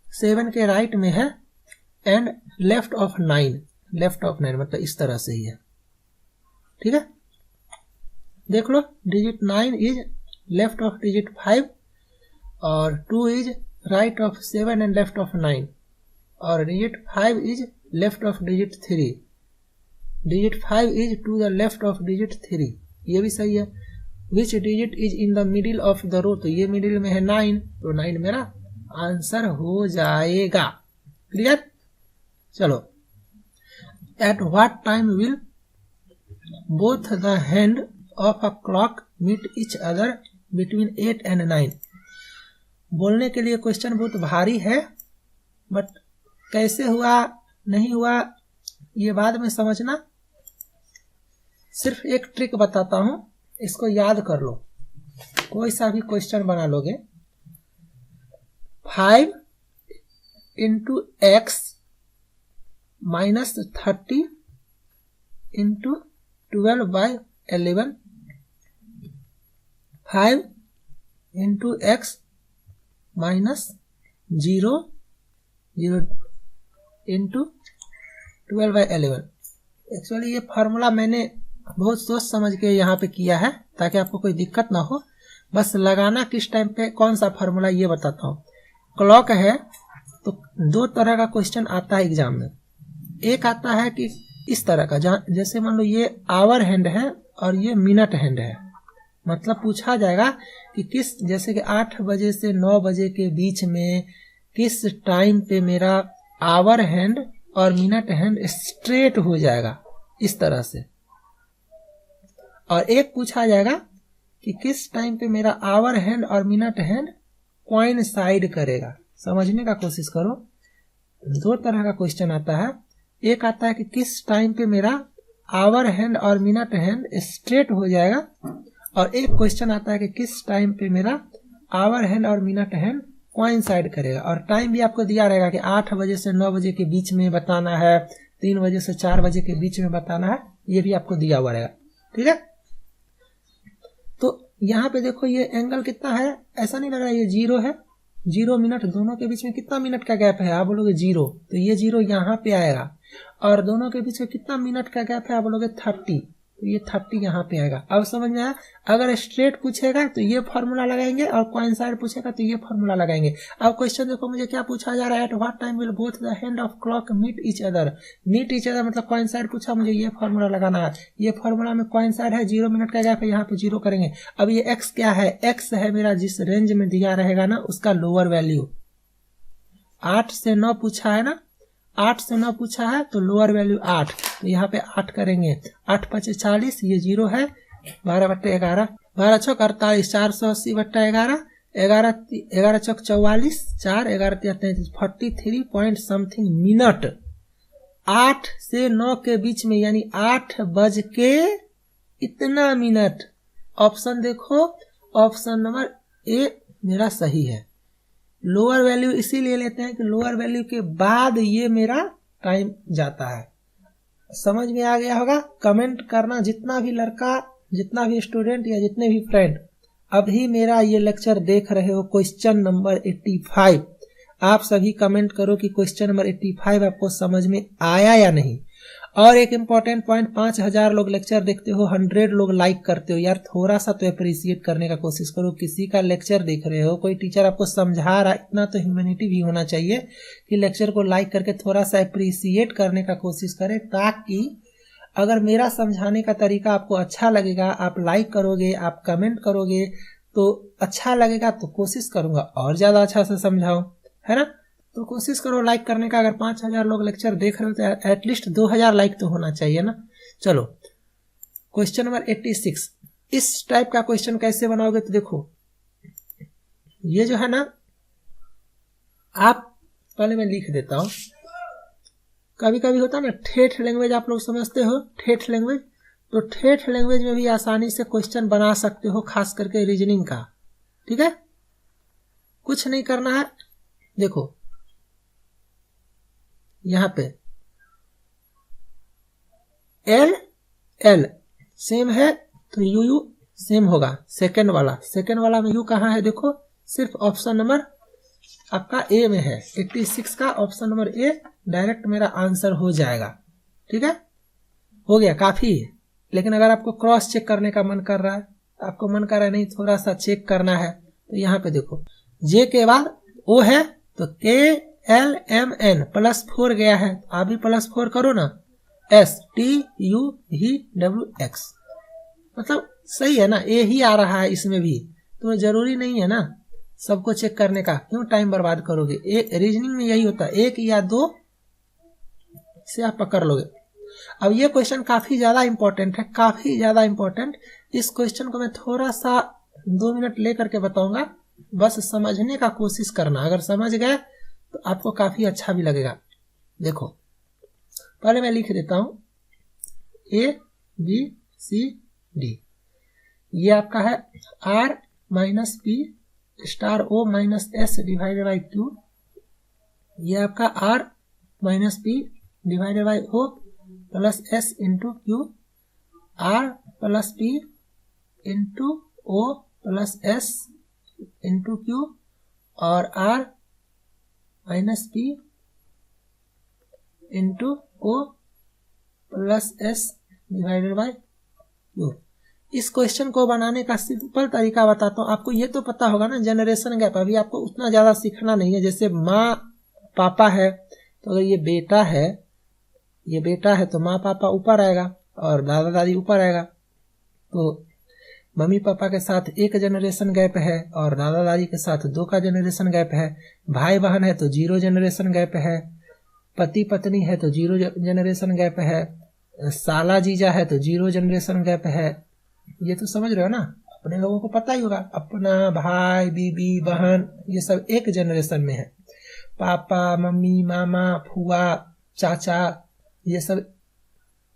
7 के राइट में है, and left of 9, left of 9 मतलब इस तरह से ही है। ठीक है, देख लो, digit 9 is left of digit 5, और 2 is right of 7 and left of 9, और digit 5 is left of digit 3, digit 5 is to the left of digit 3, ये भी सही है। Which digit is in the middle of the row, तो ये मिडिल में है 9, तो 9 मेरा आंसर हो जाएगा। क्लियर, चलो। At what time will both the hand of a clock meet each other between 8 and 9। बोलने के लिए क्वेश्चन बहुत भारी है, बट कैसे हुआ नहीं हुआ ये बाद में समझना। सिर्फ एक ट्रिक बताता हूं, इसको याद कर लो। कोई सा भी क्वेश्चन बना लोगे, 5 × x - 30 × 12/11, 5 into x minus 0 into 12/11। Actually ये फार्मूला मैंने बहुत सोच समझ के यहाँ पे किया है ताकि आपको कोई दिक्कत ना हो। बस लगाना किस टाइम पे कौन सा फार्मूला ये बताता हूँ। क्लॉक है तो दो तरह का क्वेश्चन आता है एग्जाम में। एक आता है कि इस तरह का, जहाँ जैसे मान लो ये आवर हैंड है और ये मिनट हैंड है। मतलब पूछा जाएगा कि किस, जैसे कि 8 बजे से 9 बजे के बीच में किस टाइम पे मेरा आवर हैंड और मिनट हैंड स्ट्रेट हो जाएगा, इस तरह से। और एक पूछा जाएगा कि किस टाइम पे मेरा आवर हैंड और मिनट हैंड कोइंसाइड करेगा। समझने का कोशिश करो। दो तरह का क्वेश्चन आता है। एक आता है कि किस टाइम पे मेरा आवर हैंड और मिनट हैंड स्ट्रेट हो जाएगा, और एक क्वेश्चन आता है कि किस टाइम पे मेरा आवर हैंड और मिनट हैंड कोइंसाइड करेगा। और टाइम भी आपको दिया रहेगा कि 8 बजे से 9 बजे के बीच में बताना है, 3 बजे से 4 बजे के बीच में बताना है, ये भी आपको दिया हुआ रहेगा। ठीक है, तो यहाँ पे देखो ये एंगल कितना है, ऐसा नहीं लग रहा है ये 0 है। 0 मिनट, दोनों के बीच में कितना मिनट का गैप है, आप बोलोगे 0, तो ये 0 यहाँ पे आएगा। और दोनों के बीच में कितना मिनट का गैप है, आप बोलोगे 30, तो ये 30 यहाँ पे आएगा। अब समझ में आया। अगर स्ट्रेट पूछेगा तो ये फॉर्मूला लगाएंगे, और कोइंसाइड पूछेगा तो ये फॉर्मूला लगाएंगे। अब क्वेश्चन देखो मुझे क्या पूछा जा रहा है, at what time will both the hand of clock meet each other. Meet each other मतलब कोइंसाइड पूछा, मुझे ये फॉर्मूला लगाना है। ये फॉर्मूला में कोइंसाइड है, 0 मिनट का गैप है, यहाँ पे 0 करेंगे। अब ये एक्स क्या है, एक्स है मेरा जिस रेंज में दिया रहेगा ना उसका लोअर वैल्यू। 8 से 9 पूछा है ना, 8 से 9 पूछा है तो लोअर वैल्यू 8, तो यहाँ पे 8 करेंगे। 8 × 5 = 40, ये 0 है। 12/11, 12 × 6 = 48, 480/11, 11 × 4 = 44, 4 11 × 33, 43 पॉइंट समथिंग मिनट 8 से 9 के बीच में, यानी 8 बज के इतना मिनट। ऑप्शन देखो, ऑप्शन नंबर ए मेरा सही है। लोअर वैल्यू इसीलिए लेते हैं कि लोअर वैल्यू के बाद ये मेरा टाइम जाता है। समझ में आ गया होगा। कमेंट करना जितना भी लड़का, जितना भी स्टूडेंट या जितने भी फ्रेंड अभी मेरा ये लेक्चर देख रहे हो, क्वेश्चन नंबर 85, आप सभी कमेंट करो कि क्वेश्चन नंबर 85 आपको समझ में आया या नहीं। और एक इम्पॉर्टेंट पॉइंट, 5000 लोग लेक्चर देखते हो, 100 लोग लाइक करते हो। यार थोड़ा सा तो अप्रिशिएट करने का कोशिश करो। किसी का लेक्चर देख रहे हो, कोई टीचर आपको समझा रहा है, इतना तो ह्यूमैनिटी भी होना चाहिए कि लेक्चर को लाइक करके थोड़ा सा अप्रिशिएट करने का कोशिश करें, ताकि अगर मेरा समझाने का तरीका आपको अच्छा लगेगा, आप लाइक करोगे, आप कमेंट करोगे तो अच्छा लगेगा, तो कोशिश करूंगा और ज्यादा अच्छा से समझाऊं, है ना। तो कोशिश करो लाइक करने का। अगर 5000 लोग लेक्चर देख रहे हो तो एटलीस्ट 2000 लाइक तो होना चाहिए ना। चलो क्वेश्चन नंबर 86, इस टाइप का क्वेश्चन कैसे बनाओगे, तो देखो ये जो है ना, आप पहले मैं लिख देता हूं। कभी कभी होता है ना ठेठ लैंग्वेज, आप लोग समझते हो ठेठ लैंग्वेज, तो ठेठ लैंग्वेज में भी आसानी से क्वेश्चन बना सकते हो, खास करके रीजनिंग का। ठीक है, कुछ नहीं करना है। देखो यहां पे एल एल सेम है तो यू यू सेम होगा। सेकंड वाला में यू कहाँ है, देखो सिर्फ ऑप्शन नंबर आपका ए में है। 86 का ऑप्शन नंबर ए डायरेक्ट मेरा आंसर हो जाएगा। ठीक है, हो गया, काफी है। लेकिन अगर आपको क्रॉस चेक करने का मन कर रहा है, आपको मन कर रहा है नहीं थोड़ा सा चेक करना है, तो यहाँ पे देखो जे के बाद ओ है तो के एल एम एन +4 गया है, आप भी +4 करो ना। S T U V W x, मतलब सही है ना, ए ही आ रहा है इसमें भी, तो जरूरी नहीं है ना सबको चेक करने का, क्यों टाइम बर्बाद करोगे। एक रीजनिंग में यही होता है, 1 या 2 से आप पकड़ लोगे। अब ये क्वेश्चन काफी ज्यादा इंपॉर्टेंट है, काफी ज्यादा इंपॉर्टेंट। इस क्वेश्चन को मैं थोड़ा सा 2 मिनट लेकर के बताऊंगा, बस समझने का कोशिश करना। अगर समझ गए तो आपको काफी अच्छा भी लगेगा। देखो पहले मैं लिख देता हूं ए बी सी डी, ये आपका है R - P * O - S / Q, ये आपका R - P / O + S × Q, R + P × O plus S into Q और R minus P into O plus S divided by Q. इस क्वेश्चन को बनाने का सिंपल तरीका बताता हूँ आपको। ये तो पता होगा ना जनरेशन गैप, अभी आपको उतना ज्यादा सीखना नहीं है। जैसे माँ पापा है तो अगर ये बेटा है तो माँ पापा ऊपर आएगा और दादा दादी ऊपर आएगा। तो मम्मी पापा के साथ 1 जनरेशन गैप है और दादा दादी के साथ 2 का जनरेशन गैप है। भाई बहन है तो 0 जनरेशन गैप है। पति पत्नी है तो 0 जनरेशन गैप है। साला जीजा है तो 0 जनरेशन गैप है। ये तो समझ रहे हो ना, अपने लोगों को पता ही होगा। अपना भाई बीबी बहन ये सब 1 जनरेशन में है। पापा मम्मी मामा फुआ चाचा ये सब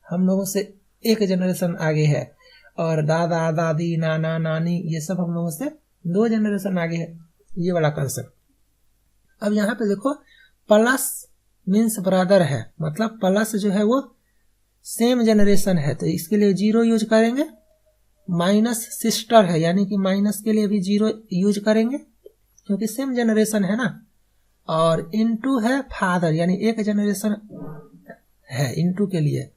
हम लोगों से 1 जनरेशन आगे है। और दादा दादी नाना नानी ये सब हम लोगों से 2 जनरेशन आगे है। ये वाला कंसेप्ट। अब यहाँ पे देखो प्लस मीन्स ब्रदर है, मतलब प्लस जो है वो सेम जनरेशन है तो इसके लिए 0 यूज करेंगे। माइनस सिस्टर है यानी कि माइनस के लिए भी 0 यूज करेंगे क्योंकि सेम जनरेशन है ना। और इनटू है फादर यानी 1 जनरेशन है इनटू के लिए।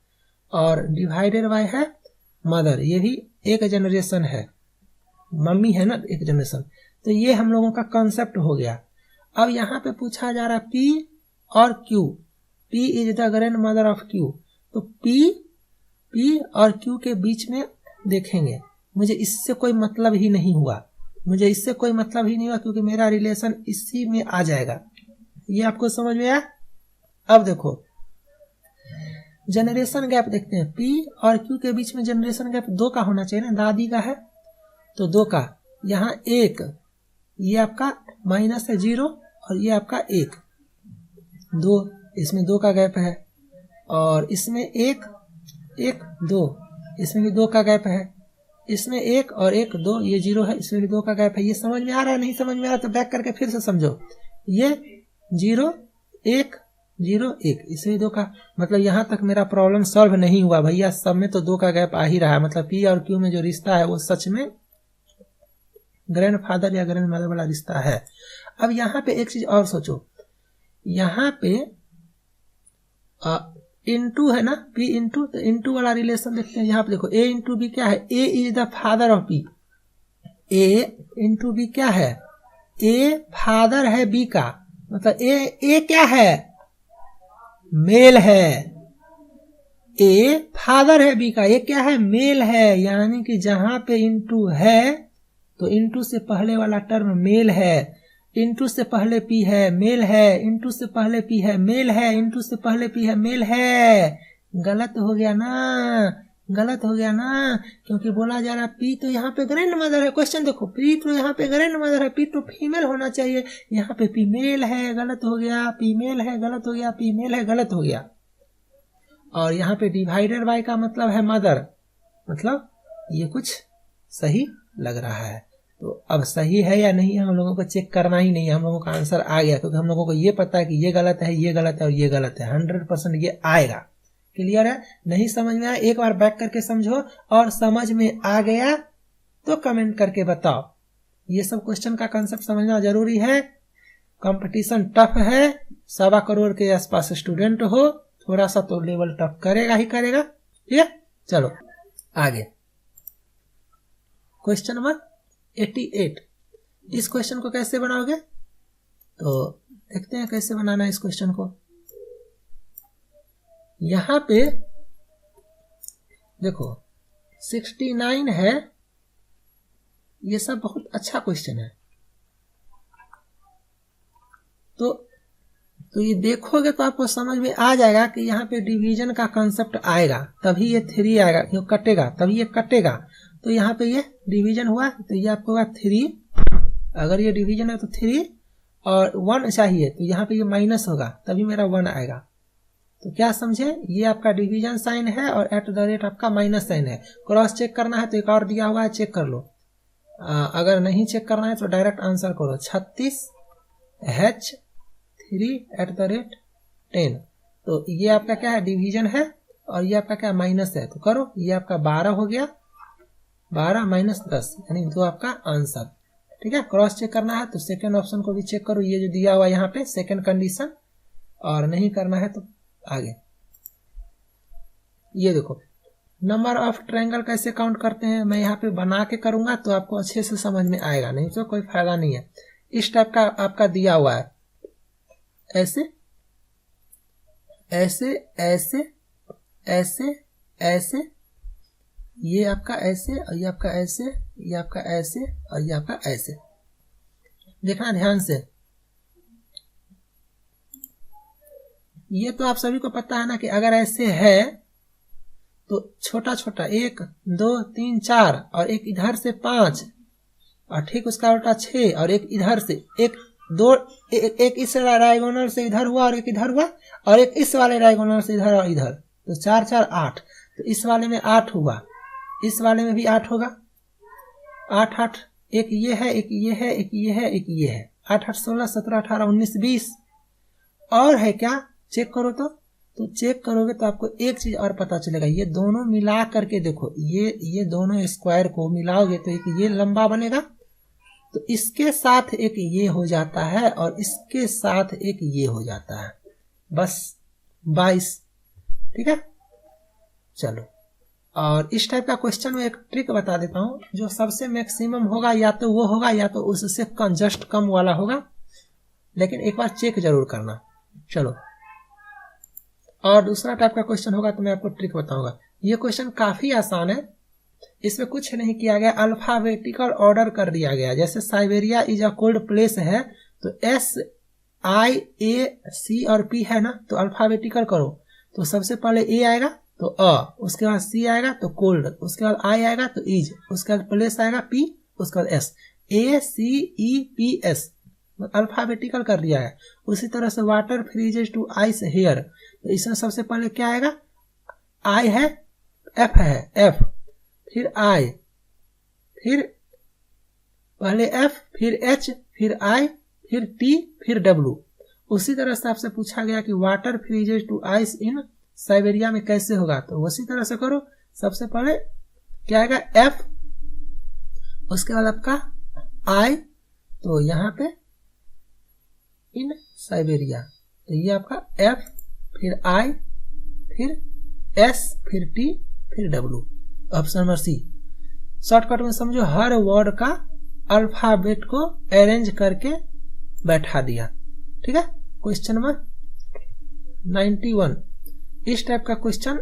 और डिवाइडेड बाय है मदर, ये भी 1 जनरेशन है। मम्मी है ना 1 जनरेशन। तो ये हम लोगों का कंसेप्ट हो गया। अब यहाँ पे पूछा जा रहा है P और Q। P is the grand mother of Q। तो P और Q के बीच में देखेंगे। मुझे इससे कोई मतलब ही नहीं हुआ, क्योंकि मेरा रिलेशन इसी में आ जाएगा। ये आपको समझ में आया। अब देखो जनरेशन गैप देखते हैं। P और Q के बीच में जनरेशन गैप 2 का होना चाहिए ना। दादी का है तो 2 का, यहाँ 1, ये आपका माइनस है 0 और ये आपका 1 2, इसमें 2 का गैप है। और इसमें 1 1 2, इसमें भी 2 का गैप है। इसमें 1 और 1 2, ये 0 है, इसमें भी 2 का गैप है। ये समझ में आ रहा है? नहीं समझ में आ रहा तो बैक करके फिर से समझो। ये 0 1 0 1, इसमें 2 का, मतलब यहाँ तक मेरा प्रॉब्लम सॉल्व नहीं हुआ भैया। सब में तो 2 का गैप आ ही रहा है। मतलब P और Q में जो रिश्ता है वो सच में ग्रैंड फादर या ग्रैंड मदर वाला रिश्ता है। अब यहाँ पे एक चीज और सोचो, यहाँ पे इनटू है ना, P इंटू, तो इंटू वाला रिलेशन देखते हैं। यहाँ पे देखो A इंटू B क्या है? A is the father of B। A into B क्या है? A फादर है B का, मतलब A क्या है? मेल है। A फादर है B का, ये क्या है? मेल है। यानी कि जहां पे इंटू है तो इंटू से पहले वाला टर्म मेल है। इंटू से पहले P है, मेल है। इंटू से पहले P है, मेल है। इंटू से पहले P है, मेल है। गलत हो गया ना, क्योंकि बोला जा रहा है P तो यहाँ पे ग्रैंड मदर है। क्वेश्चन देखो, P तो यहाँ पे ग्रैंड मदर है, P तो फीमेल होना चाहिए। यहाँ पे P मेल है, गलत हो गया। P मेल है, गलत हो गया। P मेल है, गलत हो गया। और यहाँ पे डिवाइडेड बाय का मतलब है मदर, मतलब ये कुछ सही लग रहा है। तो अब सही है या नहीं हम लोगों को चेक करना ही नहीं है, हम लोगों का आंसर आ गया, क्योंकि हम लोगों को ये पता है कि ये गलत है, ये गलत है और ये गलत है। 100% ये आएगा। क्लियर है? नहीं समझ में आया एक बार बैक करके समझो, और समझ में आ गया तो कमेंट करके बताओ। ये सब क्वेश्चन का कंसेप्ट समझना जरूरी है। कंपटीशन टफ है, 1.25 करोड़ के आसपास स्टूडेंट हो, थोड़ा सा तो लेवल टफ करेगा ही करेगा। ठीक है, चलो आगे। Question number 88। इस क्वेश्चन को कैसे बनाओगे तो देखते हैं कैसे बनाना है इस क्वेश्चन को। यहां पे देखो 69 है, ये सब बहुत अच्छा क्वेश्चन है। तो ये देखोगे तो आपको समझ में आ जाएगा कि यहाँ पे डिवीजन का कंसेप्ट आएगा, तभी ये 3 आएगा, ये कटेगा तभी ये कटेगा। तो यहाँ पे ये डिवीजन हुआ तो ये आपको होगा 3। अगर ये डिवीजन है तो 3 और 1 चाहिए तो यहाँ पे ये माइनस होगा, तभी मेरा 1 आएगा। तो क्या समझे, ये आपका डिवीजन साइन है और @ आपका माइनस साइन है। क्रॉस चेक करना है तो एक और दिया हुआ है, चेक कर लो। अगर नहीं चेक करना है तो डायरेक्ट आंसर करो 36H3 @ 10। तो ये आपका क्या है, डिवीजन है, और ये आपका क्या माइनस है। तो करो, ये आपका 12 हो गया 12 माइनस 10 यानी तो आपका आंसर। ठीक है, क्रॉस चेक करना है तो सेकंड ऑप्शन को भी चेक करो, ये जो दिया हुआ यहाँ पे सेकंड कंडीशन, और नहीं करना है तो आगे। ये देखो नंबर ऑफ ट्रायंगल कैसे काउंट करते हैं, मैं यहाँ पे बना के करूंगा तो आपको अच्छे से समझ में आएगा, नहीं तो कोई फायदा नहीं है। इस टाइप का आपका दिया हुआ है, ऐसे ऐसे ऐसे ऐसे ऐसे, ये आपका ऐसे और ये आपका ऐसे, ये आपका ऐसे और ये आपका ऐसे। देखना ध्यान से, ये तो आप सभी को पता है ना कि अगर ऐसे है तो छोटा छोटा 1 2 3 4 और एक इधर से 5 और ठीक उसका उल्टा 6 और एक इधर से एक इस डायगोनल से इधर हुआ और एक इधर हुआ और एक इस वाले डायगोनल से इधर और इधर, तो 4 4 8, तो इस वाले में 8 हुआ, इस वाले में भी 8 होगा, 8 8, एक ये है एक ये है एक ये है एक ये है, 8 8 16 17 18 19 20 और है क्या, चेक करो तो चेक करोगे तो आपको एक चीज और पता चलेगा, ये दोनों मिला करके देखो, ये दोनों स्क्वायर को मिलाओगे तो एक ये लंबा बनेगा, तो इसके साथ एक ये हो जाता है और इसके साथ एक ये हो जाता है, बस 22। ठीक है, चलो, और इस टाइप का क्वेश्चन में एक ट्रिक बता देता हूं, जो सबसे मैक्सिमम होगा या तो वो होगा या तो उससे जस्ट कम वाला होगा, लेकिन एक बार चेक जरूर करना। चलो, और दूसरा टाइप का क्वेश्चन होगा तो मैं आपको ट्रिक बताऊंगा। ये क्वेश्चन काफी आसान है, इसमें कुछ नहीं किया गया, अल्फाबेटिकल ऑर्डर कर दिया गया। जैसे Siberia is a cold place है तो SIAC और P है ना, तो अल्फाबेटिकल करो, तो सबसे पहले A आएगा तो उसके बाद C आएगा तो कोल्ड, उसके बाद I आएगा तो इज, उसके बाद प्लेस आएगा P, उसके बाद S, ACEPS अल्फाबेटिकल कर दिया है। उसी तरह से water freezes to ice here, तो इसमें सबसे पहले क्या आएगा, I है, F है, F, फिर I, फिर पहले F, फिर H, फिर I, फिर T, फिर W। उसी तरह से आपसे पूछा गया कि water freezes to ice in Siberia में कैसे होगा, तो उसी तरह से करो। सबसे पहले क्या आएगा, F, उसके बाद आपका I, तो यहाँ पे इन साइबेरिया, तो ये आपका F, फिर I, फिर S, फिर T, फिर W। Option number C। Shortcut में समझो, हर वर्ड का अल्फाबेट को अरेंज करके बैठा दिया। ठीक है, क्वेश्चन नंबर 91। इस टाइप का क्वेश्चन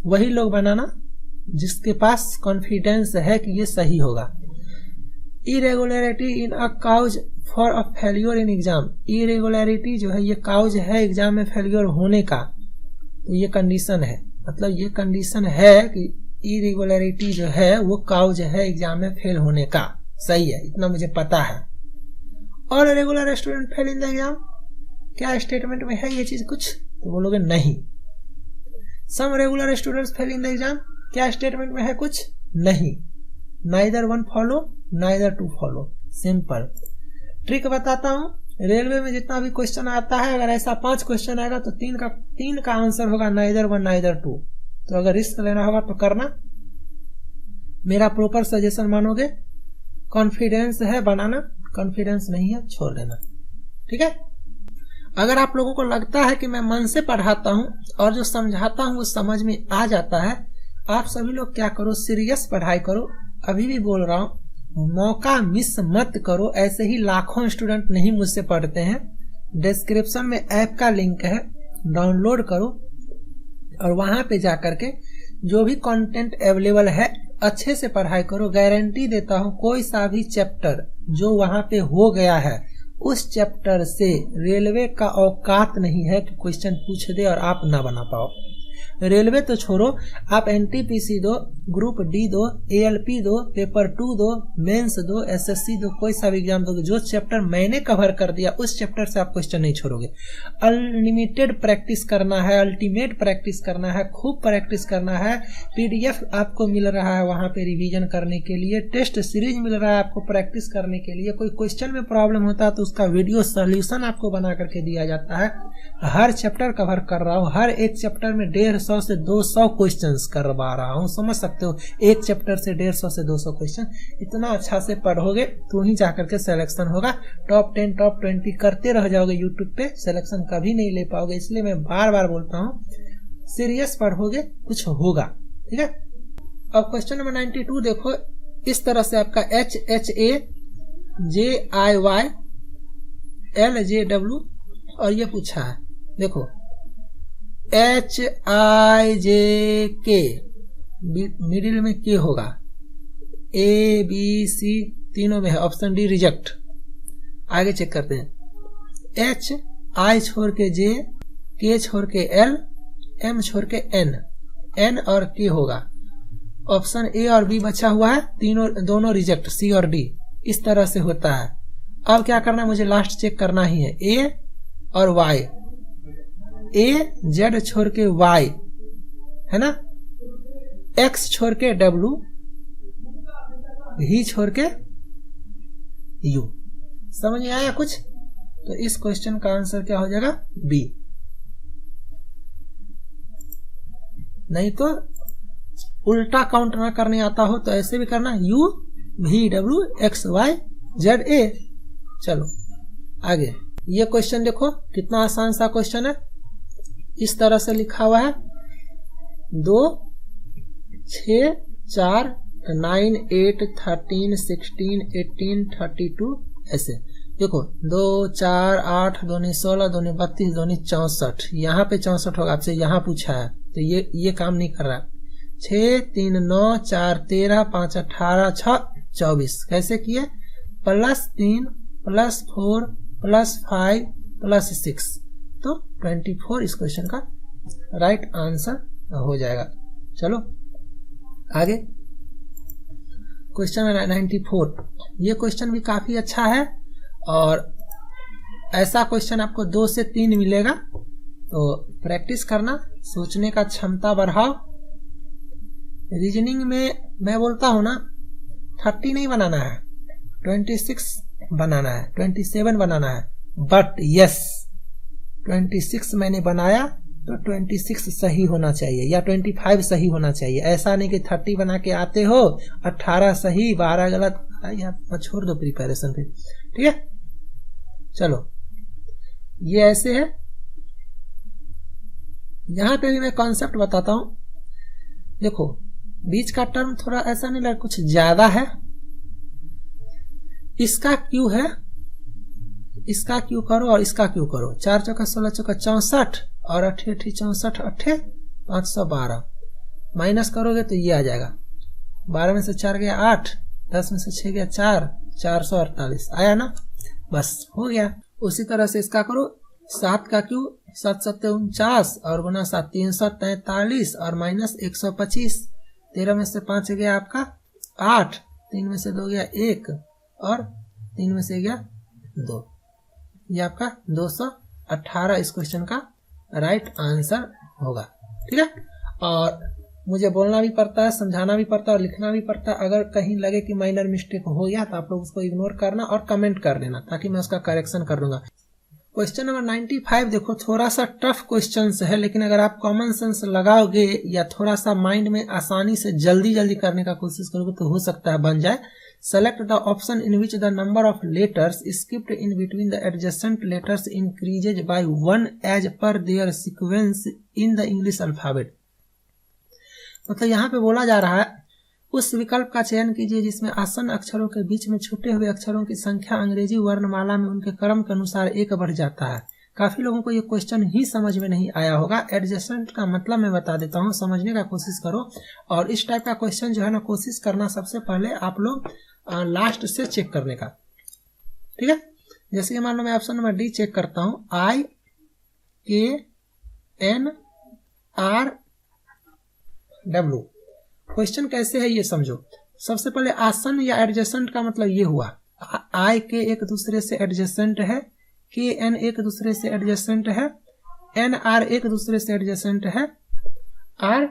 वही लोग बनाना जिसके पास कॉन्फिडेंस है कि ये सही होगा। Irregularity in a cause for a failure in exam, irregularity जो है ये काउज है एग्जाम में फेल्योर होने का, तो ये कंडीशन है, मतलब ये कंडीशन है कि इरेगुलरिटी जो है वो काउज है एग्जाम में फेल होने का, सही है, इतना मुझे पता है। और regular student fail in the exam, क्या स्टेटमेंट में है ये चीज कुछ, तो बोलोगे नहीं। Some regular students fail in the exam, क्या स्टेटमेंट में है कुछ, नहीं। Neither one follow neither two follow, simple. Trick बताता हूं, रेलवे में जितना भी क्वेश्चन आता है, अगर ऐसा 5 क्वेश्चन आएगा तो 3 का आंसर होगा नाइदर वन नाइदर टू। तो अगर रिस्क लेना होगा तो करना, मेरा प्रॉपर सजेशन मानोगे। कॉन्फिडेंस है बनाना, कॉन्फिडेंस नहीं है छोड़ देना। ठीक है, अगर आप लोगों को लगता है कि मैं मन से पढ़ाता हूं और जो समझाता हूं वो समझ में आ जाता है, आप सभी लोग क्या करो, सीरियस पढ़ाई करो। अभी भी बोल रहा हूं, मौका मिस मत करो। ऐसे ही लाखों स्टूडेंट नहीं मुझसे पढ़ते हैं। डिस्क्रिप्शन में ऐप का लिंक है, डाउनलोड करो और वहां पे जाकर के जो भी कंटेंट अवेलेबल है अच्छे से पढ़ाई करो। गारंटी देता हूं, कोई सा भी चैप्टर जो वहां पे हो गया है उस चैप्टर से रेलवे का औकात नहीं है कि क्वेश्चन पूछ दे और आप ना बना पाओ। रेलवे तो छोड़ो, आप एनटीपीसी दो, ग्रुप डी दो, एएलपी दो, पेपर 2 दो, मेंस दो, एसएससी दो, कोई सा भी एग्जाम दोगे, जो चैप्टर मैंने कवर कर दिया उस चैप्टर से आप क्वेश्चन नहीं छोड़ोगे। अनलिमिटेड प्रैक्टिस करना है, अल्टीमेट प्रैक्टिस करना है, खूब प्रैक्टिस करना है। पीडीएफ आपको मिल रहा है वहां पे रिवीजन करने के लिए, टेस्ट सीरीज मिल रहा है आपको प्रैक्टिस करने के लिए। कोई क्वेश्चन में प्रॉब्लम होता है तो उसका वीडियो सोल्यूशन आपको बना करके दिया जाता है। हर चैप्टर कवर कर रहा हूँ, हर एक चैप्टर में 150 से 200 क्वेश्चंस करवा रहा हूँ, समझ सकते हो। एक चैप्टर से 150 से 200 क्वेश्चन, इतना अच्छा से पढ़ोगे तो ही जाकर के सिलेक्शन होगा। टॉप 10 टॉप 20 करते रह जाओगे यूट्यूब पे, सिलेक्शन कभी नहीं ले पाओगे। इसलिए मैं बार बार बोलता हूँ, सीरियस पढ़ोगे कुछ होगा, ठीक है। अब क्वेश्चन नंबर 92 देखो, इस तरह से आपका HHAJIYLJW और ये पूछा है, देखो HIJK मिडिल में के होगा, ABC तीनों में है, ऑप्शन डी रिजेक्ट। आगे चेक करते हैं, H I छोड़ के J, K छोड़ के L, M छोड़ के N और K होगा। ऑप्शन ए और बी बचा हुआ है, दोनों रिजेक्ट, सी और डी। इस तरह से होता है। अब क्या करना है, मुझे लास्ट चेक करना ही है, ए और वाई। ए जेड छोड़ के वाई है ना, एक्स छोड़ के डब्लू, भी छोड़ के यू। समझ में आया कुछ? तो इस क्वेश्चन का आंसर क्या हो जाएगा, बी। नहीं तो उल्टा काउंट ना करने आता हो तो ऐसे भी करना, यू भी W X Y Z A. चलो आगे, ये क्वेश्चन देखो कितना आसान सा क्वेश्चन है। इस तरह से लिखा हुआ है, 2 6 4 9 8 13 16 18 32 ऐसे। देखो 2 4 8 2 16 2 32 2 64, यहाँ पे 64 होगा, आपसे यहाँ पूछा है तो ये काम नहीं कर रहा। 6 3 9 4 13 5 18 6 24 कैसे किए, +3 +4 +5 +6, तो 24 इस क्वेश्चन का राइट आंसर हो जाएगा। चलो आगे, क्वेश्चन 94। ये क्वेश्चन भी काफी अच्छा है और ऐसा क्वेश्चन आपको 2 से 3 मिलेगा, तो प्रैक्टिस करना, सोचने का क्षमता बढ़ाओ। रीजनिंग में मैं बोलता हूं ना, 30 नहीं बनाना है, 26 बनाना है, 27 बनाना है, बट यस 26 मैंने बनाया तो 26 सही होना चाहिए या 25 सही होना चाहिए। ऐसा नहीं कि 30 बना के आते हो, 18 सही 12 गलत, यहाँ छोड़ दो प्रिपरेशन पे, ठीक है। चलो ये ऐसे है, यहां पे भी मैं कॉन्सेप्ट बताता हूं। देखो बीच का टर्म थोड़ा ऐसा नहीं लगा, कुछ ज्यादा है। इसका क्यू है, इसका क्यू करो और इसका क्यू करो। 4 चौका 16 चौका 64 और 8 64 8 512 माइनस करोगे तो ये आ जाएगा। 12 में से 4 गया 8, 10 में से 6 गया 4, 448 आया ना, बस हो गया। उसी तरह से इसका करो, 7 का क्यू 7 7 49 और गुना 7 343 और माइनस 125। 13 में से 5 गया आपका 8, 3 में से 2 गया 1 और 3 में से गया 2, ये आपका 218 इस क्वेश्चन का राइट आंसर होगा, ठीक है। और मुझे बोलना भी पड़ता है, समझाना भी पड़ता है और लिखना भी पड़ता है। अगर कहीं लगे कि माइनर मिस्टेक हो गया तो आप लोग उसको इग्नोर करना और कमेंट कर देना, ताकि मैं उसका करेक्शन कर दूंगा। क्वेश्चन नंबर 95 देखो, थोड़ा सा टफ क्वेश्चन है, लेकिन अगर आप कॉमन सेंस लगाओगे या थोड़ा सा माइंड में आसानी से जल्दी करने का कोशिश करोगे तो हो सकता है बन जाए। Select the option in which the number of letters skipped in between the adjacent letters increases by 1 as per their sequence in the English alphabet. मतलब यहाँ पे बोला जा रहा है, उस विकल्प का चयन कीजिए जिसमें आसन अक्षरों के बीच में छूटे हुए अक्षरों की संख्या अंग्रेजी वर्णमाला में उनके क्रम के अनुसार 1 बढ़ जाता है। काफी लोगों को ये क्वेश्चन ही समझ में नहीं आया होगा। एडजेसेंट का मतलब मैं बता देता हूँ, समझने का कोशिश करो। और इस टाइप का क्वेश्चन जो है ना, कोशिश करना सबसे पहले आप लोग लास्ट से चेक करने का, ठीक है। जैसे कि मान लो मैं ऑप्शन नंबर डी चेक करता हूँ, IKNRW। क्वेश्चन कैसे है ये समझो। सबसे पहले आसन या एडजेसेंट का मतलब ये हुआ, आई के एक दूसरे से एडजेसेंट है, के एन एक दूसरे से एडजेसेंट है, एन आर एक दूसरे से एडजेसेंट है, आर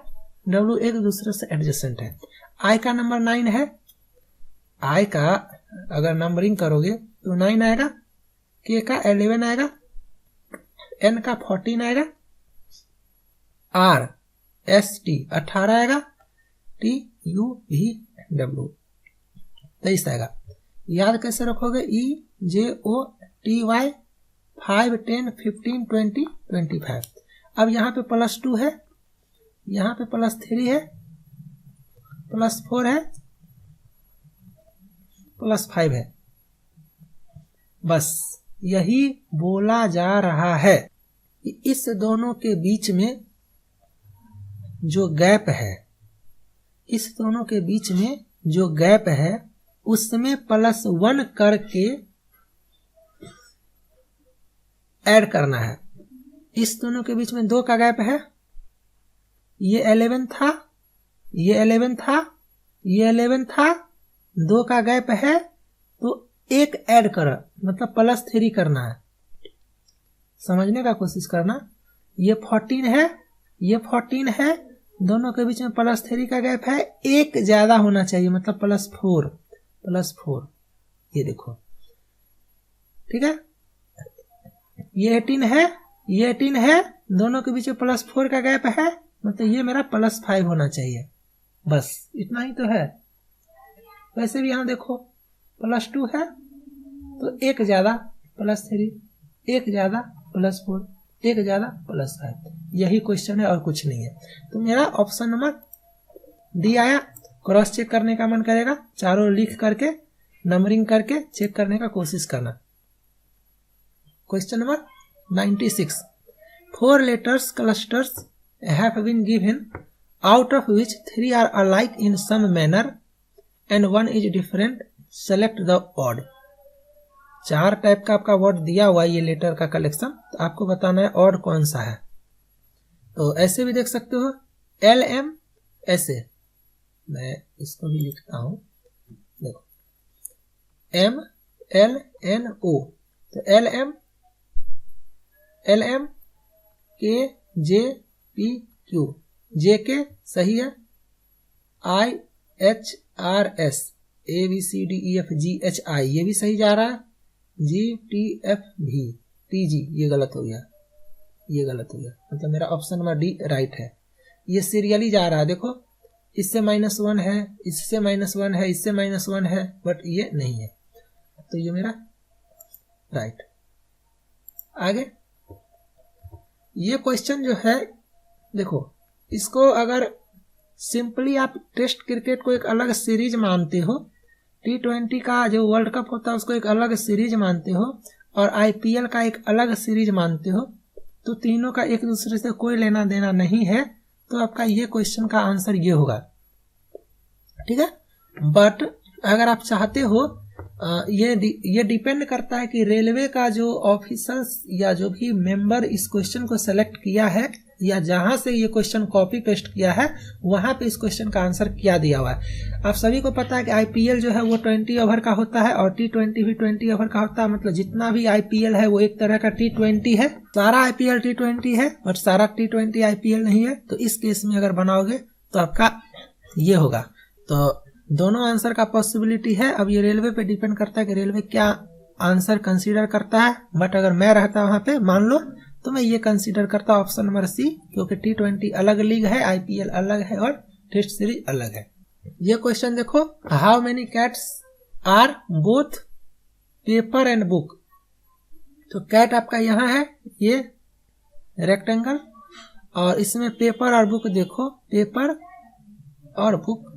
डब्ल्यू एक दूसरे से एडजेसेंट है। आई का नंबर 9 है, आई का अगर नंबरिंग करोगे तो 9 आएगा, के का 11 आएगा, एन का 14 आएगा, आर ST 18 आएगा, TUVW 23 आएगा। याद कैसे रखोगे? EJOTY 5 10 15 20 25। अब यहाँ पे +2 है, यहाँ पे +3 है, +4 है, +5 है। बस यही बोला जा रहा है कि इस दोनों के बीच में जो गैप है, इस दोनों के बीच में जो गैप है उसमें +1 करके ऐड करना है। इस दोनों के बीच में 2 का गैप है, ये 11 था, ये 11 था, ये 11 था, 2 का गैप है तो 1 ऐड कर, मतलब +3 करना है। समझने का कोशिश करना। ये 14 है, ये 14 है, दोनों के बीच में +3 का गैप है, 1 ज्यादा होना चाहिए, मतलब +4। ये देखो, ठीक है। ये 18 है, ये 18 है, दोनों के बीच में +4 का गैप है, मतलब ये मेरा +5 होना चाहिए। बस इतना ही तो है। वैसे भी यहाँ देखो +2 है तो 1 ज्यादा +3, 1 ज्यादा +4, 1 ज्यादा +5। यही क्वेश्चन है और कुछ नहीं है। तो मेरा ऑप्शन नंबर डी आया। क्रॉस चेक करने का मन करेगा, चारों लिख करके नंबरिंग करके चेक करने का कोशिश करना। Question number 96, 4 letters clusters have been given, out of which 3 are alike in some manner and 1 is different. Select the odd. 4 type का आपका वर्ड दिया हुआ है, ये लेटर का कलेक्शन, तो आपको बताना है ऑड कौन सा है। तो ऐसे भी देख सकते हो, LM ऐसे, मैं इसको भी लिखता हूं, देखो MLNO, तो LM KJPQ, JK सही है, IHRS ABCDEFGHI ये भी सही जा रहा है, GTFV TG ये गलत हो गया, ये गलत हो गया, मतलब मेरा ऑप्शन नंबर डी राइट है। ये सीरियली जा रहा है, देखो इससे -1 है, इससे -1 है, इससे -1 है, बट ये नहीं है, तो ये मेरा राइट। आगे ये क्वेश्चन जो है, देखो इसको अगर सिंपली आप टेस्ट क्रिकेट को एक अलग सीरीज मानते हो, T20 का जो वर्ल्ड कप होता है उसको एक अलग सीरीज मानते हो, और IPL का एक अलग सीरीज मानते हो, तो तीनों का एक दूसरे से कोई लेना देना नहीं है, तो आपका ये क्वेश्चन का आंसर ये होगा, ठीक है। बट अगर आप चाहते हो, ये डिपेंड करता है कि रेलवे का जो ऑफिसर्स या जो भी मेंबर इस क्वेश्चन को सेलेक्ट किया है, या जहां से ये क्वेश्चन कॉपी पेस्ट किया है, वहां पे इस क्वेश्चन का आंसर क्या दिया हुआ है। आप सभी को पता है कि IPL जो है वो 20 ओवर का होता है, और T20 भी 20 ओवर का होता है, मतलब जितना भी IPL है वो एक तरह का T20 है। सारा IPL T20 है, बट सारा T20 IPL नहीं है। तो इस केस में अगर बनाओगे तो आपका ये होगा। तो दोनों आंसर का पॉसिबिलिटी है। अब ये रेलवे पे डिपेंड करता है कि रेलवे क्या आंसर कंसीडर करता है, बट अगर मैं रहता वहां पे, मान लो, तो मैं ये कंसीडर करता ऑप्शन नंबर सी, क्योंकि T20 अलग लीग है, IPL अलग है और टेस्ट सीरीज अलग है। ये क्वेश्चन देखो, how many cats are both paper and book. तो कैट आपका यहाँ है, ये रेक्टेंगल, और इसमें पेपर और बुक देखो, पेपर और बुक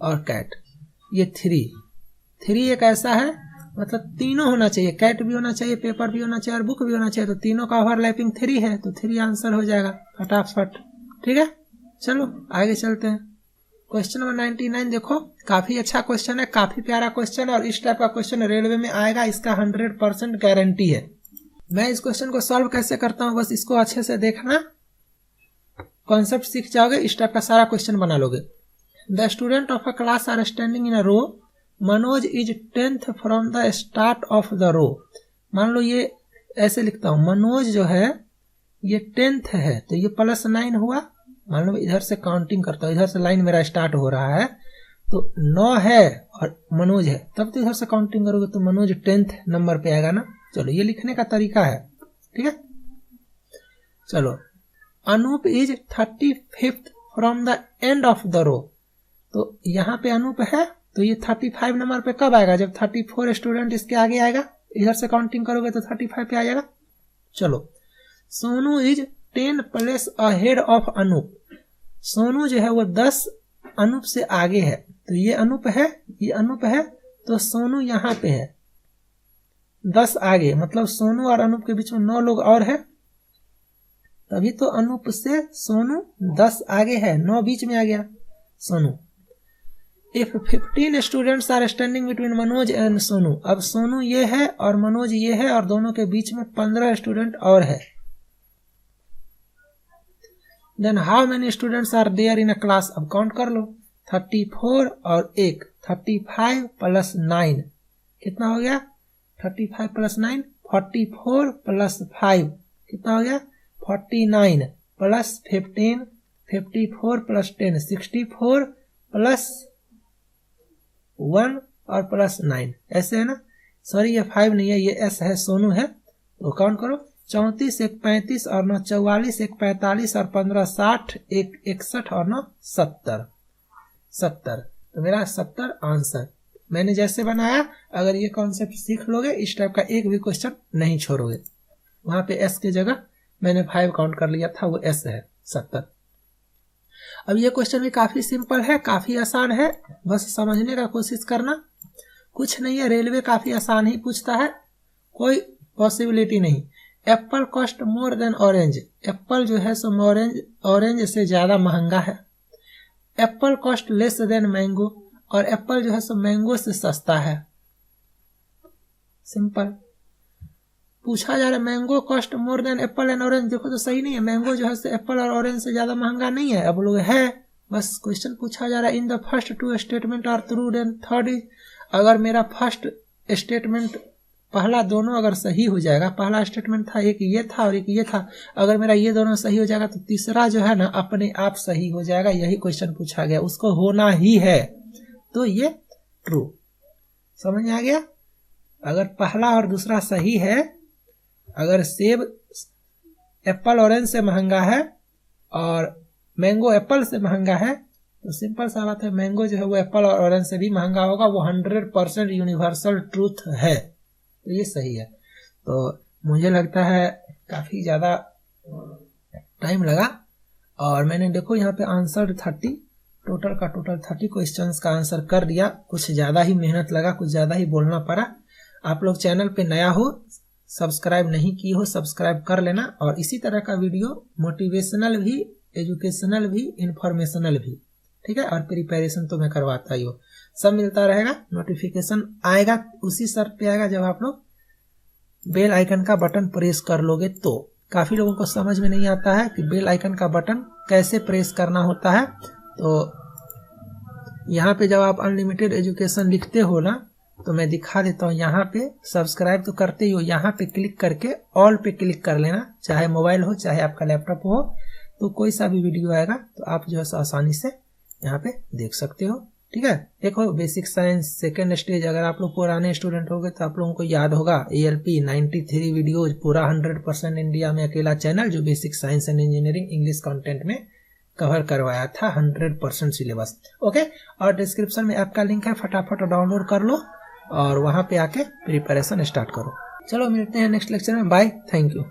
और कैट, ये 3 एक ऐसा है, मतलब तीनों होना चाहिए, कैट भी होना चाहिए, पेपर भी होना चाहिए और बुक भी होना चाहिए, तो तीनों का ओवरलैपिंग 3 है, तो 3 आंसर हो जाएगा फटाफट, ठीक है। चलो आगे चलते हैं। क्वेश्चन नंबर 99 देखो, काफी अच्छा क्वेश्चन है, काफी प्यारा क्वेश्चन है, और इस टाइप का क्वेश्चन रेलवे में आएगा, इसका 100% गारंटी है। मैं इस क्वेश्चन को सॉल्व कैसे करता हूँ, बस इसको अच्छे से देखना, कॉन्सेप्ट सीख जाओगे, इस टाइप का सारा क्वेश्चन बना लोगे। The student of a class are standing in a row, Manoj is 10th from the start of the row. मान लो ये ऐसे लिखता हूं, मनोज जो है ये 10th है, तो ये +9 हुआ। मान लो इधर से काउंटिंग करता हूं, इधर से लाइन मेरा स्टार्ट हो रहा है, तो 9 है और मनोज है, तब तो इधर से काउंटिंग करोगे तो मनोज 10th नंबर पे आएगा ना। चलो ये लिखने का तरीका है, ठीक है। चलो, Anoop is 35th from the end of the row. तो यहाँ पे अनूप है, तो ये 35 नंबर पे कब आएगा? जब 34 स्टूडेंट इसके आगे आएगा। इधर से काउंटिंग करोगे तो 35 पे आ जाएगा। चलो, Sonu is 10 place ahead of Anoop. Sonu जो है वो 10 अनूप से आगे है। तो ये अनूप है, ये अनूप है, तो सोनू यहाँ पे है 10 आगे, मतलब सोनू और अनूप के बीच में 9 लोग और है, तभी तो अनूप से सोनू 10 आगे है, 9 बीच में आ गया Sonu. If 15 students are standing between Manoj and Sonu, अब सोनू ये है और मनोज ये है और दोनों के बीच में 15 स्टूडेंट और है, then how many students are there in a class? अब काउंट कर लो, 34 और 1, 35 प्लस 9 कितना हो गया? 35 प्लस 9 44 प्लस 5 कितना हो गया? 49 प्लस 15 54 प्लस 10 64 प्लस 1 और प्लस 9, ऐसे है ना? सॉरी, ये 5 नहीं है, ये एस है, सोनू है। तो काउंट करो, 34 1 35 और 9 44 1 45 और 15 60 1 61 और 9 70। तो मेरा 70 आंसर। मैंने जैसे बनाया, अगर ये कॉन्सेप्ट सीख लोगे, इस टाइप का एक भी क्वेश्चन नहीं छोड़ोगे। वहां पे एस की जगह मैंने 5 काउंट कर लिया था, वो एस है 70। अब ये क्वेश्चन भी काफी सिंपल है, काफी आसान है, बस समझने का कोशिश करना। कुछ नहीं है, रेलवे काफी आसान ही पूछता है, कोई पॉसिबिलिटी नहीं। Apple cost more than orange, Apple जो है सो ऑरेंज से ज्यादा महंगा है। Apple cost less than mango, और एप्पल जो है सो मैंगो से सस्ता है। सिंपल पूछा जा रहा है, mango cost more than Apple and orange. देखो तो सही नहीं है, मैंगो जो है सो एप्पल और ऑरेंज से ज्यादा महंगा नहीं है। अब लोग है, बस क्वेश्चन पूछा जा रहा है, in the first 2 statement are true then third is. अगर मेरा फर्स्ट स्टेटमेंट, पहला दोनों अगर सही हो जाएगा, पहला स्टेटमेंट था एक ये था और एक ये था, अगर मेरा ये दोनों सही हो जाएगा तो तीसरा जो है ना अपने आप सही हो जाएगा। यही क्वेश्चन पूछा गया, उसको होना ही है, तो ये ट्रू। समझ में आ गया? अगर पहला और दूसरा सही है, अगर सेब एप्पल ऑरेंज से महंगा है और मैंगो एप्पल से महंगा है, तो सिंपल सा बात है, मैंगो जो है वो एप्पल और ऑरेंज से भी महंगा होगा। वो 100% यूनिवर्सल ट्रूथ है, तो ये सही है। तो मुझे लगता है काफी ज्यादा टाइम लगा, और मैंने देखो यहाँ पे आंसर 30, टोटल 30 क्वेश्चंस का आंसर कर दिया। कुछ ज्यादा ही मेहनत लगा, कुछ ज्यादा ही बोलना पड़ा। आप लोग चैनल पे नया हो, सब्सक्राइब नहीं की हो, सब्सक्राइब कर लेना। और इसी तरह का वीडियो मोटिवेशनल भी, एजुकेशनल भी, इंफॉर्मेशनल भी, ठीक है, और प्रिपरेशन तो मैं करवाता ही हूँ, सब मिलता रहेगा। नोटिफिकेशन आएगा उसी शर्त पे आएगा जब आप लोग बेल आइकन का बटन प्रेस कर लोगे। तो काफी लोगों को समझ में नहीं आता है कि बेल आइकन का बटन कैसे प्रेस करना होता है। तो यहाँ पे जब आप अनलिमिटेड एजुकेशन लिखते हो ना, तो मैं दिखा देता हूँ। यहाँ पे सब्सक्राइब तो करते ही हो, यहाँ पे क्लिक करके ऑल पे क्लिक कर लेना, चाहे मोबाइल हो चाहे आपका लैपटॉप हो। तो कोई सा भी वीडियो आएगा तो आप जो है आसानी से यहाँ पे देख सकते हो, ठीक है। देखो, बेसिक साइंस सेकेंड स्टेज, अगर आप लोग पुराने स्टूडेंट हो गए तो आप लोगों को याद होगा, ALP 93 वीडियोज, पूरा 100% इंडिया में अकेला चैनल जो basic science and engineering English content में कवर करवाया था 100% सिलेबस। ओके, और डिस्क्रिप्शन में ऐप का लिंक है, फटाफट डाउनलोड कर लो और वहां पे आके प्रिपरेशन स्टार्ट करो। चलो मिलते हैं नेक्स्ट लेक्चर में, बाय, थैंक यू।